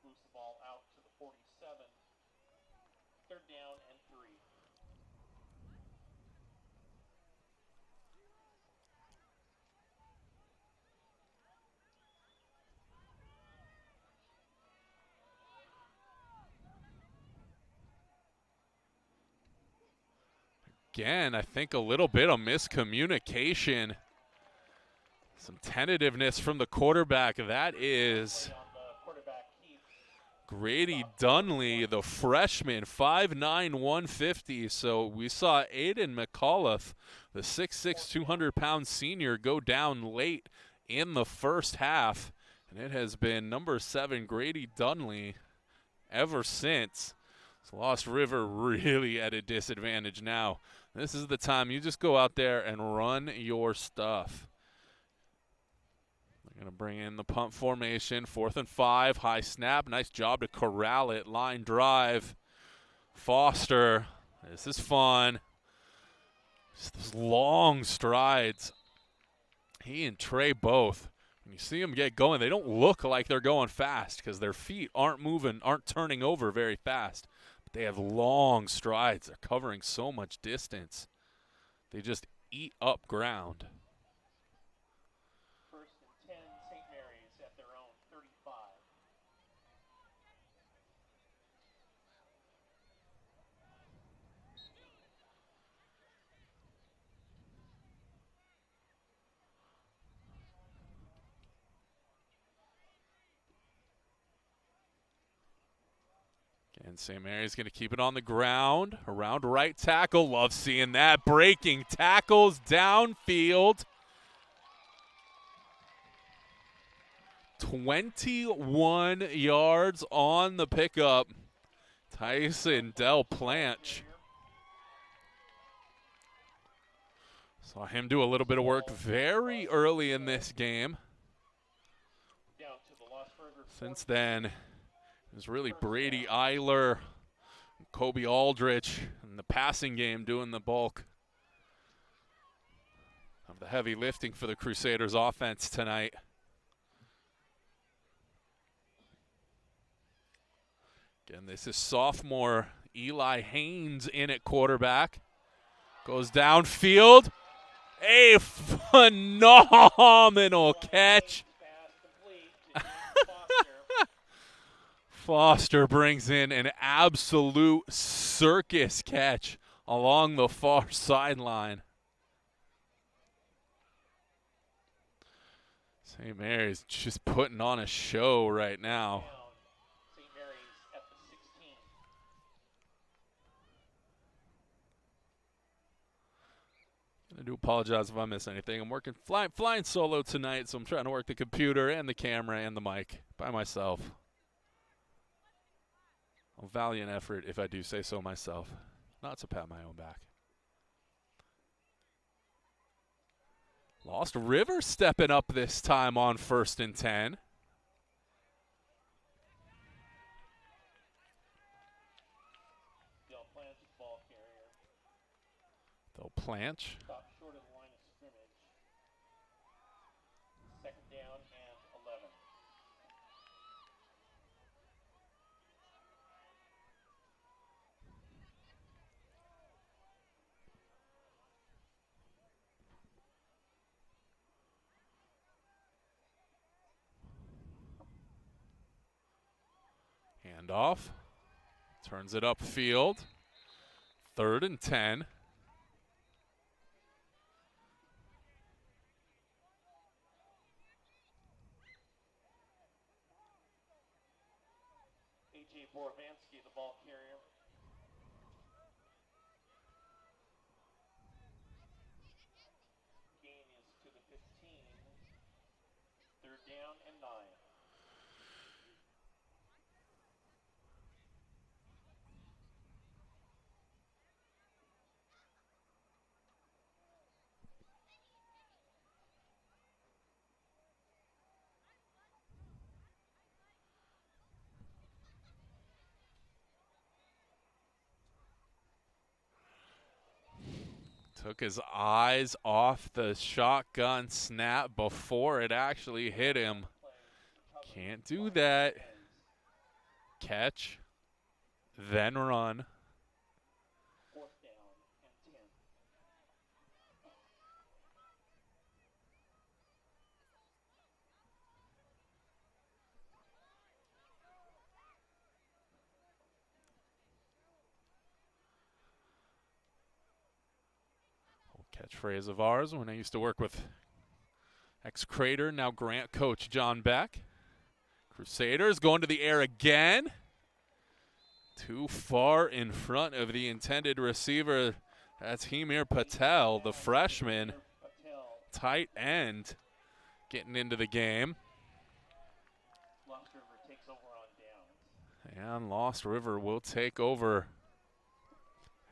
moves the ball out to the 47. Third down and 3. Again, I think a little bit of miscommunication. Some tentativeness from the quarterback. That is Grady Dunley, the freshman, 5'9", 150. So we saw Aiden McAuliffe, the 6'6", 200-pound senior, go down late in the first half. And it has been number 7, Grady Dunley, ever since. So Lost River really at a disadvantage now. This is the time you just go out there and run your stuff. They're going to bring in the punt formation. 4th and 5, high snap. Nice job to corral it. Line drive. Foster. This is fun. Just those long strides. He and Trey both. When you see them get going, they don't look like they're going fast because their feet aren't moving, aren't turning over very fast. They have long strides. They're covering so much distance. They just eat up ground. First and 10, St. Mary's at their own 35. And St. Mary's going to keep it on the ground. Around right tackle. Love seeing that. Breaking tackles downfield. 21 yards on the pickup. Tyson Del Planch. Saw him do a little bit of work very early in this game. Since then, it was really Brady Eiler, Kobe Aldrich, and the passing game doing the bulk of the heavy lifting for the Crusaders offense tonight. Again, this is sophomore Eli Haynes in at quarterback. Goes downfield. A phenomenal catch. Foster brings in an absolute circus catch along the far sideline. St. Mary's just putting on a show right now. St. Mary's at the 16. I do apologize if I miss anything. I'm working flying solo tonight, so I'm trying to work the computer and the camera and the mic by myself. A valiant effort, if I do say so myself. Not to pat my own back. Lost River stepping up this time on 1st and 10. They'll planch. Stop short of the line of scrimmage. 2nd down and 11. Handoff. Turns it upfield. 3rd and 10. A.J. Borovansky, the ball carrier. Gain is to the 15. 3rd down and 9. Took his eyes off the shotgun snap before it actually hit him. Can't do that. Catch, then run. 4th down and 10. Catchphrase of ours when I used to work with ex-Crater, now Grant coach John Beck. Crusaders going to the air again. Too far in front of the intended receiver. That's Hemir Patel, the freshman. Tight end getting into the game. Lost River takes over on downs. And Lost River will take over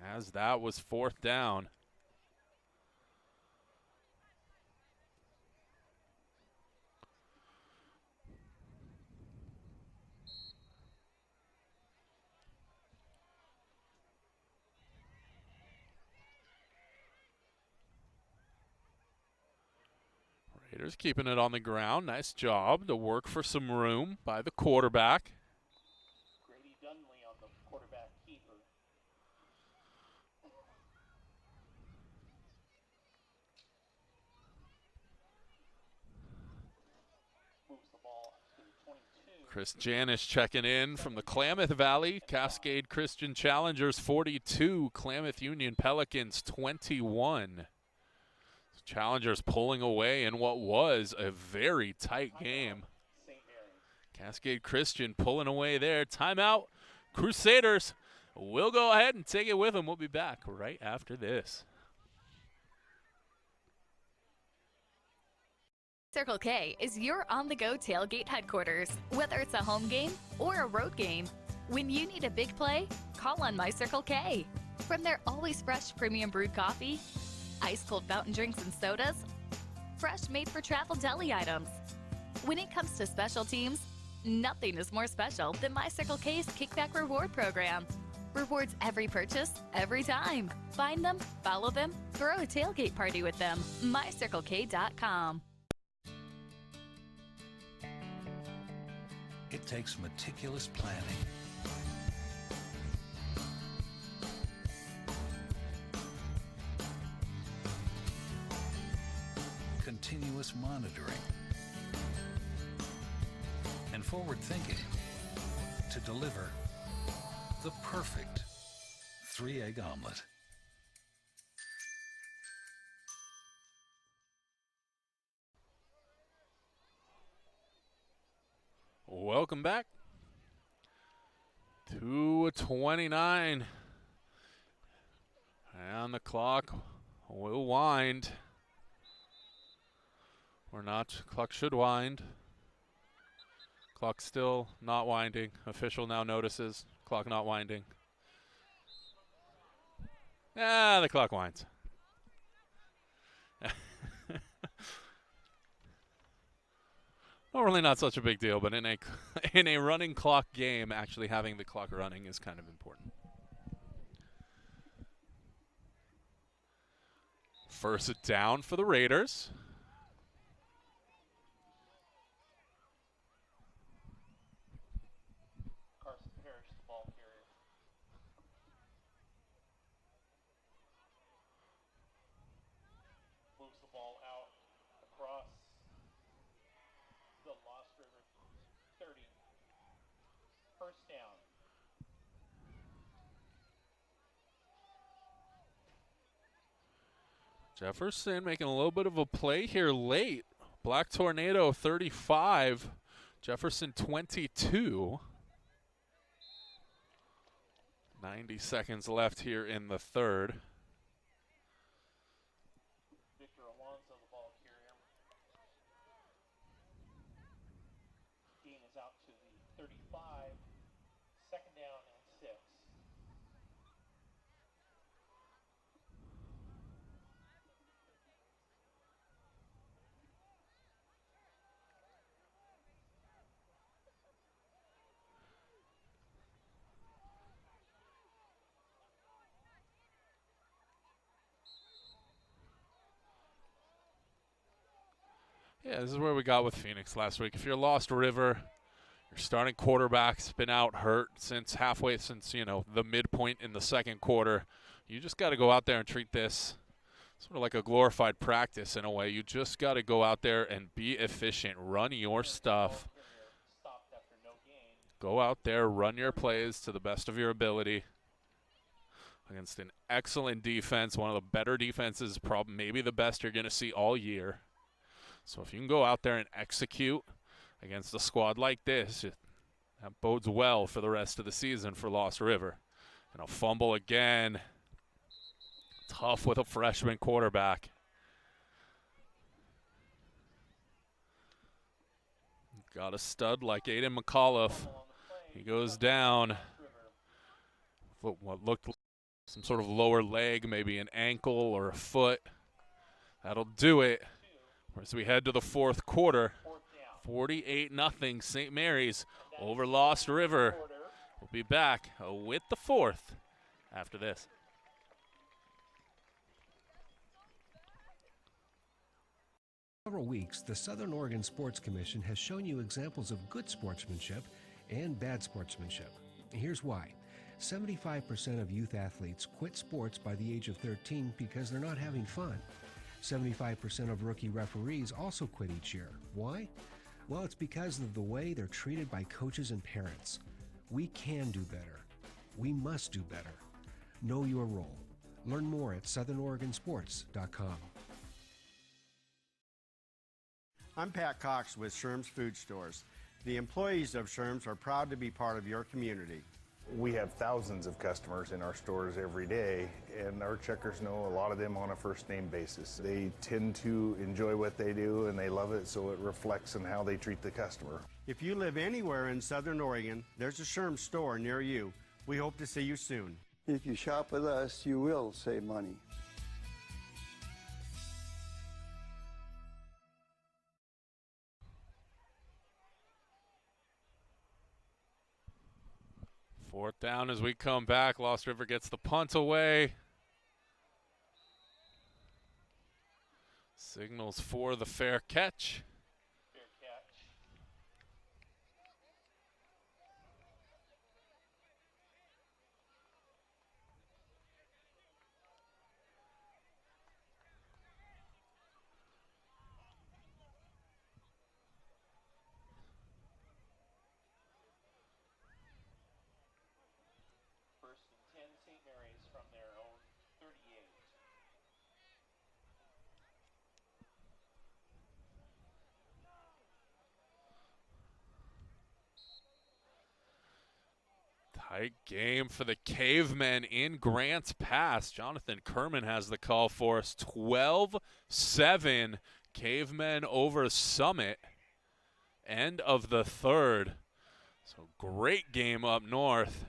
as that was 4th down. Raiders keeping it on the ground. Nice job to work for some room by the quarterback. Grady Dunley on the quarterback keeper. Moves the ball to the 22. Chris Janish checking in from the Klamath Valley. Cascade Christian Challengers 42, Klamath Union Pelicans 21. Challengers pulling away in what was a very tight game. Cascade Christian pulling away there. Timeout. Crusaders will go ahead and take it with them. We'll be back right after this. Circle K is your on-the-go tailgate headquarters. Whether it's a home game or a road game, when you need a big play, call on My Circle K. From their always fresh premium brewed coffee, ice-cold fountain drinks and sodas, fresh made-for-travel deli items. When it comes to special teams, nothing is more special than My Circle K's Kickback Reward Program. Rewards every purchase, every time. Find them, follow them, throw a tailgate party with them. MyCircleK.com. It takes meticulous planning, continuous monitoring, and forward thinking to deliver the perfect 3-egg omelet. Welcome back. 2:29. And the clock will wind. Or not. Clock should wind. Clock still not winding. Official now notices. Clock not winding. The clock winds. Well, really not such a big deal, but in a running clock game, actually having the clock running is kind of important. First down for the Raiders. Carson Parrish, the ball carrier. Moves the ball out across the Lost River 30. First down. Jefferson making a little bit of a play here late. Black Tornado 35, Jefferson 22. 90 seconds left here in the third. Victor Alonso, the ball carrier. Gain is out to the 35. Second down and 6. Yeah, this is where we got with Phoenix last week. If you're Lost River, your starting quarterback's been out hurt since the midpoint in the second quarter. You just got to go out there and treat this sort of like a glorified practice in a way. You just got to go out there and be efficient. Run your stuff. Go out there, run your plays to the best of your ability against an excellent defense, one of the better defenses, probably maybe the best you're going to see all year. So if you can go out there and execute against a squad like this, that bodes well for the rest of the season for Lost River. And a fumble again. Tough with a freshman quarterback. Got a stud like Aiden McAuliffe. He goes down. What looked like some sort of lower leg, maybe an ankle or a foot. That'll do it. As we head to the fourth quarter, 48-0 St. Mary's over Lost River. We'll be back with the fourth after this. For several weeks, the Southern Oregon Sports Commission has shown you examples of good sportsmanship and bad sportsmanship. Here's why. 75% of youth athletes quit sports by the age of 13 because they're not having fun. 75% of rookie referees also quit each year. Why? Well, it's because of the way they're treated by coaches and parents. We can do better. We must do better. Know your role. Learn more at southernoregonsports.com. I'm Pat Cox with Sherm's Food Stores. The employees of Sherm's are proud to be part of your community. We have thousands of customers in our stores every day, and our checkers know a lot of them on a first name basis. They tend to enjoy what they do and they love it, so it reflects in how they treat the customer. If you live anywhere in Southern Oregon, there's a Sherm's store near you. We hope to see you soon. If you shop with us, you will save money. Fourth down as we come back. Lost River gets the punt away. Signals for the fair catch. Fair catch. First and 10, St. Mary's from their own 38. Tight game for the Cavemen in Grants Pass. Jonathan Kerman has the call for us. 12-7, Cavemen over Summit. End of the third. So great game up north.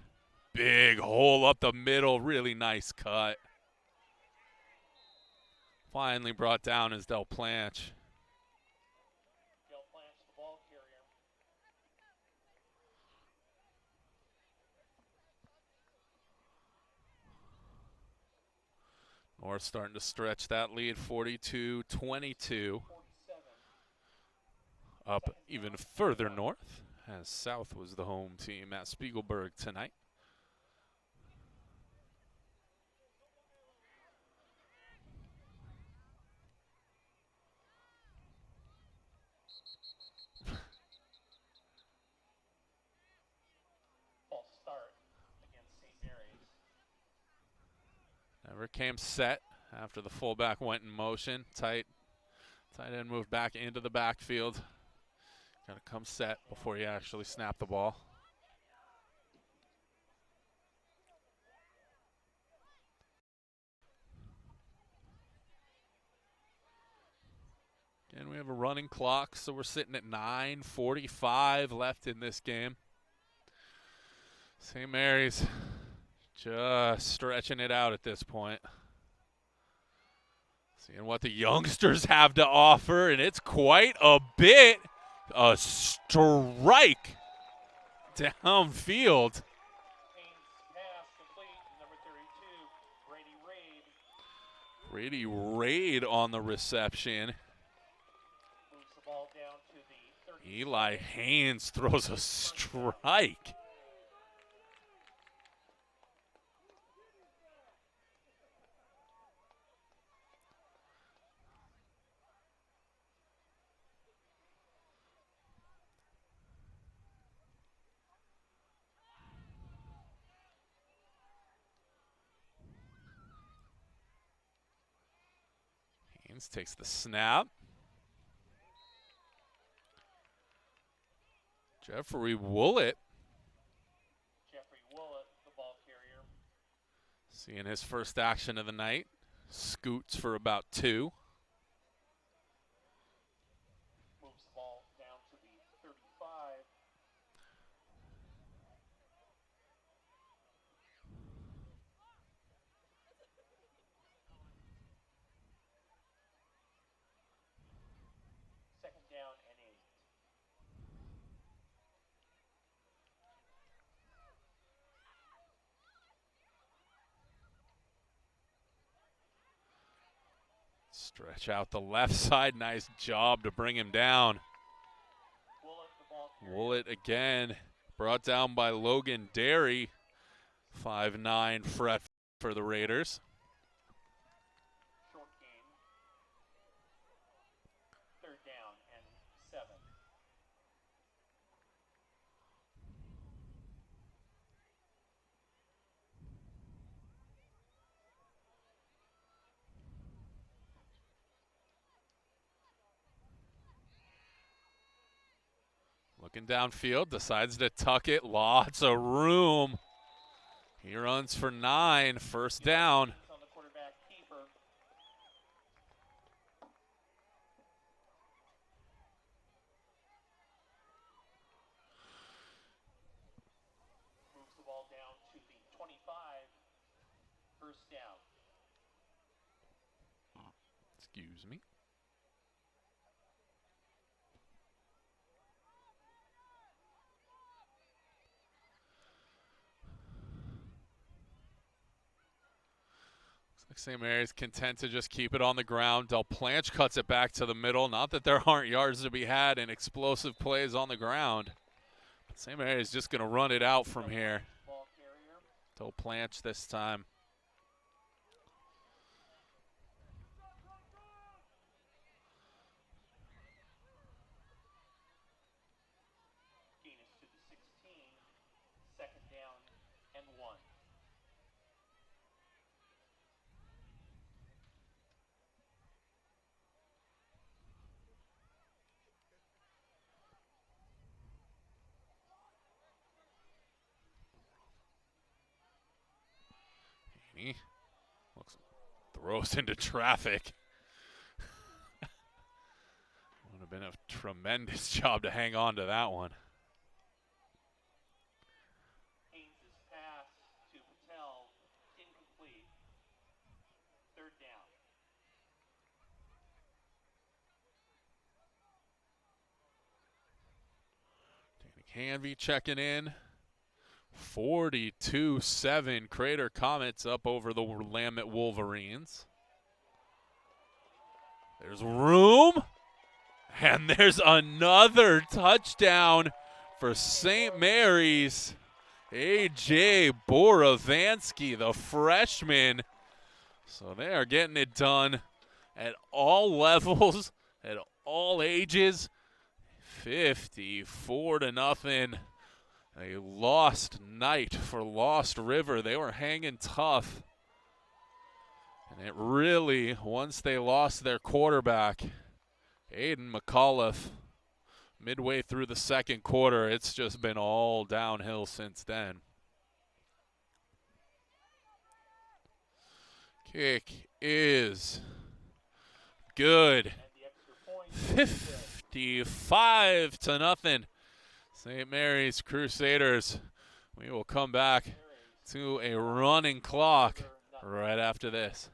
Big hole up the middle. Really nice cut. Finally brought down is Del Planche. North starting to stretch that lead, 42-22. Up even further north, as South was the home team at Spiegelberg tonight. False start against St. Mary's. Never came set after the fullback went in motion. Tight end moved back into the backfield. Got to come set before you actually snap the ball. Again, we have a running clock, so we're sitting at 9:45 left in this game. St. Mary's just stretching it out at this point. Seeing what the youngsters have to offer, and it's quite a bit. A strike downfield. Brady Raid on the reception. Eli Haynes throws a strike. Haynes takes the snap. Jeffrey Woollett. The ball carrier. Seeing his first action of the night. Scoots for about 2. Moves the ball down to the 35. Second down and 8. Stretch out the left side. Nice job to bring him down. Woollett again. Brought down by Logan Derry. 5'9" fret for the Raiders. Short game. Third down and 7. Looking downfield, decides to tuck it. Lots of room. He runs for 9, first down. On the quarterback keeper. Moves the ball down to the 25. First down. Excuse me. St. Mary's content to just keep it on the ground. Del Planche cuts it back to the middle. Not that there aren't yards to be had in explosive plays on the ground. But St. Mary's just going to run it out from here. Del Planche this time. Gain is to the 16. Second down and 1. Throws into traffic. Would have been a tremendous job to hang on to that one. Haynes' pass to Patel, incomplete. Third down. Danny Canvey checking in. 42-7. Crater Comets up over the Willamette Wolverines. There's room. And there's another touchdown for St. Mary's. A.J. Borovansky, the freshman. So they are getting it done at all levels, at all ages. 54-0. A lost night for Lost River. They were hanging tough. And it really, once they lost their quarterback, Aiden McAuliffe, midway through the second quarter, it's just been all downhill since then. Kick is good. 55-0. St. Mary's Crusaders. We will come back to a running clock right after this.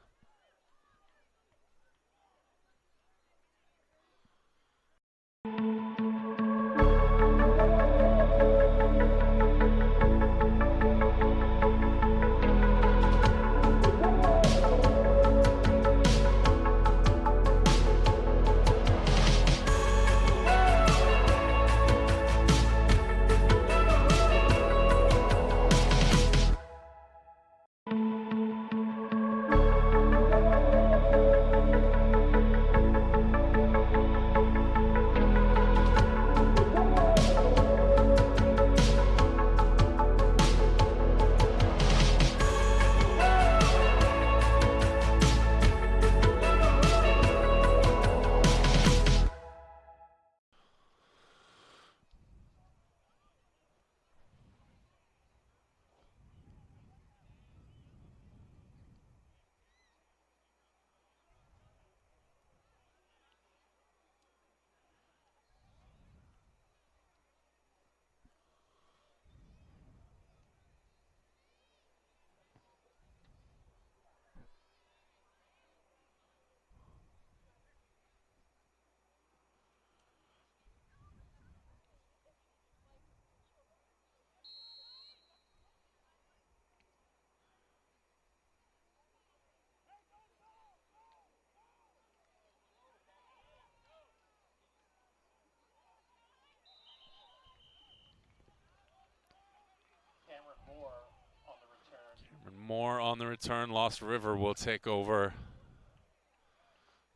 Moore on the return. Lost River will take over.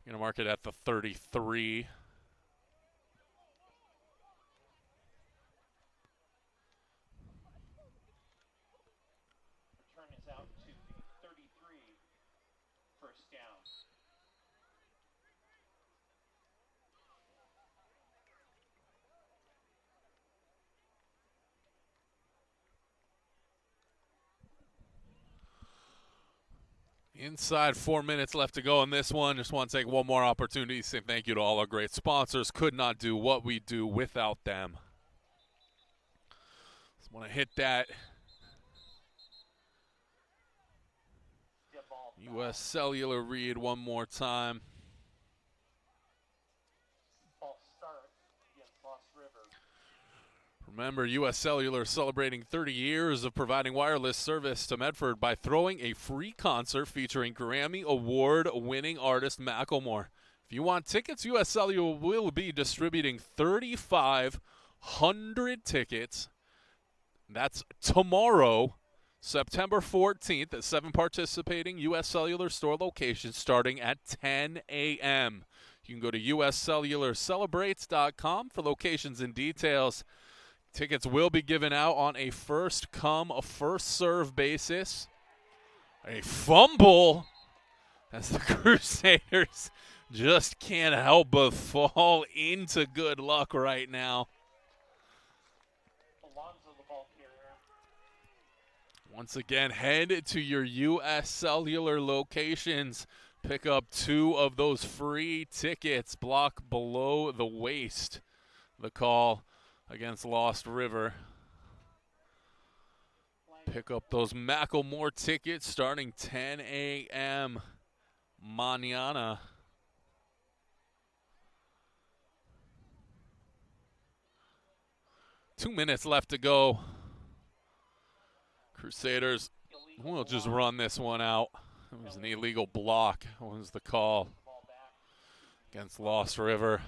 Going to mark it at the 33. Return is out to the 33. First down. Inside 4 minutes left to go in this one. Just want to take one more opportunity to say thank you to all our great sponsors. Could not do what we do without them. Just want to hit that U.S. Cellular read one more time. False start against Lost River. Remember, U.S. Cellular is celebrating 30 years of providing wireless service to Medford by throwing a free concert featuring Grammy Award-winning artist Macklemore. If you want tickets, U.S. Cellular will be distributing 3,500 tickets. That's tomorrow, September 14th, at 7 participating U.S. Cellular store locations starting at 10 a.m. You can go to uscellularcelebrates.com for locations and details. Tickets will be given out on a first-come, first-serve basis. A fumble as the Crusaders just can't help but fall into good luck right now. Alonzo, the ball carrier. Once again, head to your U.S. Cellular locations Pick up 2 of those free tickets. Block below the waist. The call against Lost River. Pick up those Macklemore tickets starting 10 a.m. mañana. Two minutes left to go. Crusaders will just run this one out. It was an illegal block. Was the call against Lost River.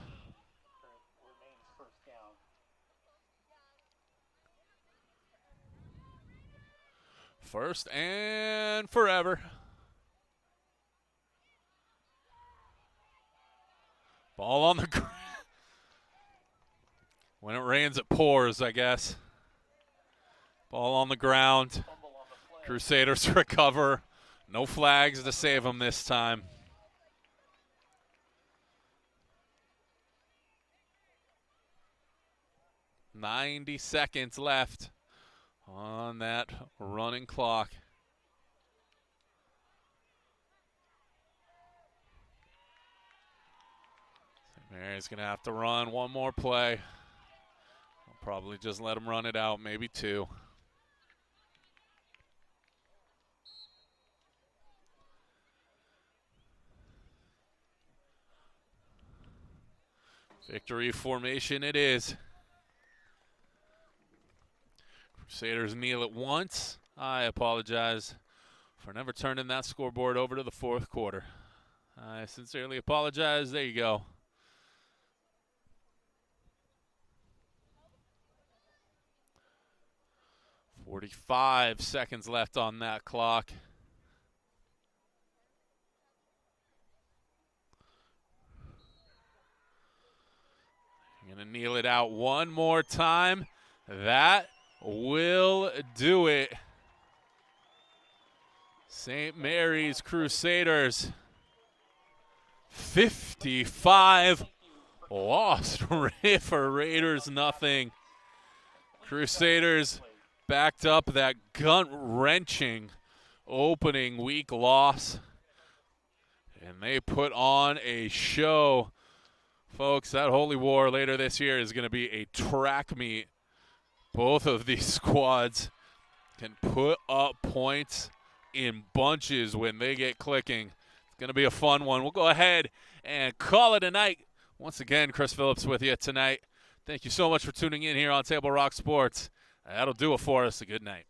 First and forever. Ball on the ground. When it rains, it pours, I guess. Ball on the ground. Crusaders recover. No flags to save them this time. $90 seconds left on that running clock. St. Mary's going to have to run one more play. I'll probably just let them run it out, maybe 2. Victory formation it is. Crusaders kneel at once. I apologize for never turning that scoreboard over to the fourth quarter. I sincerely apologize. There you go. $45 seconds left on that clock. You're going to kneel it out one more time. That will do it. St. Mary's Crusaders 55, Lost River Raiders nothing. Crusaders backed up that gut-wrenching opening week loss, and they put on a show. Folks, that Holy War later this year is going to be a track meet. Both of these squads can put up points in bunches when they get clicking. It's going to be a fun one. We'll go ahead and call it a night. Once again, Chris Phillips with you tonight. Thank you so much for tuning in here on Table Rock Sports. That'll do it for us. A good night.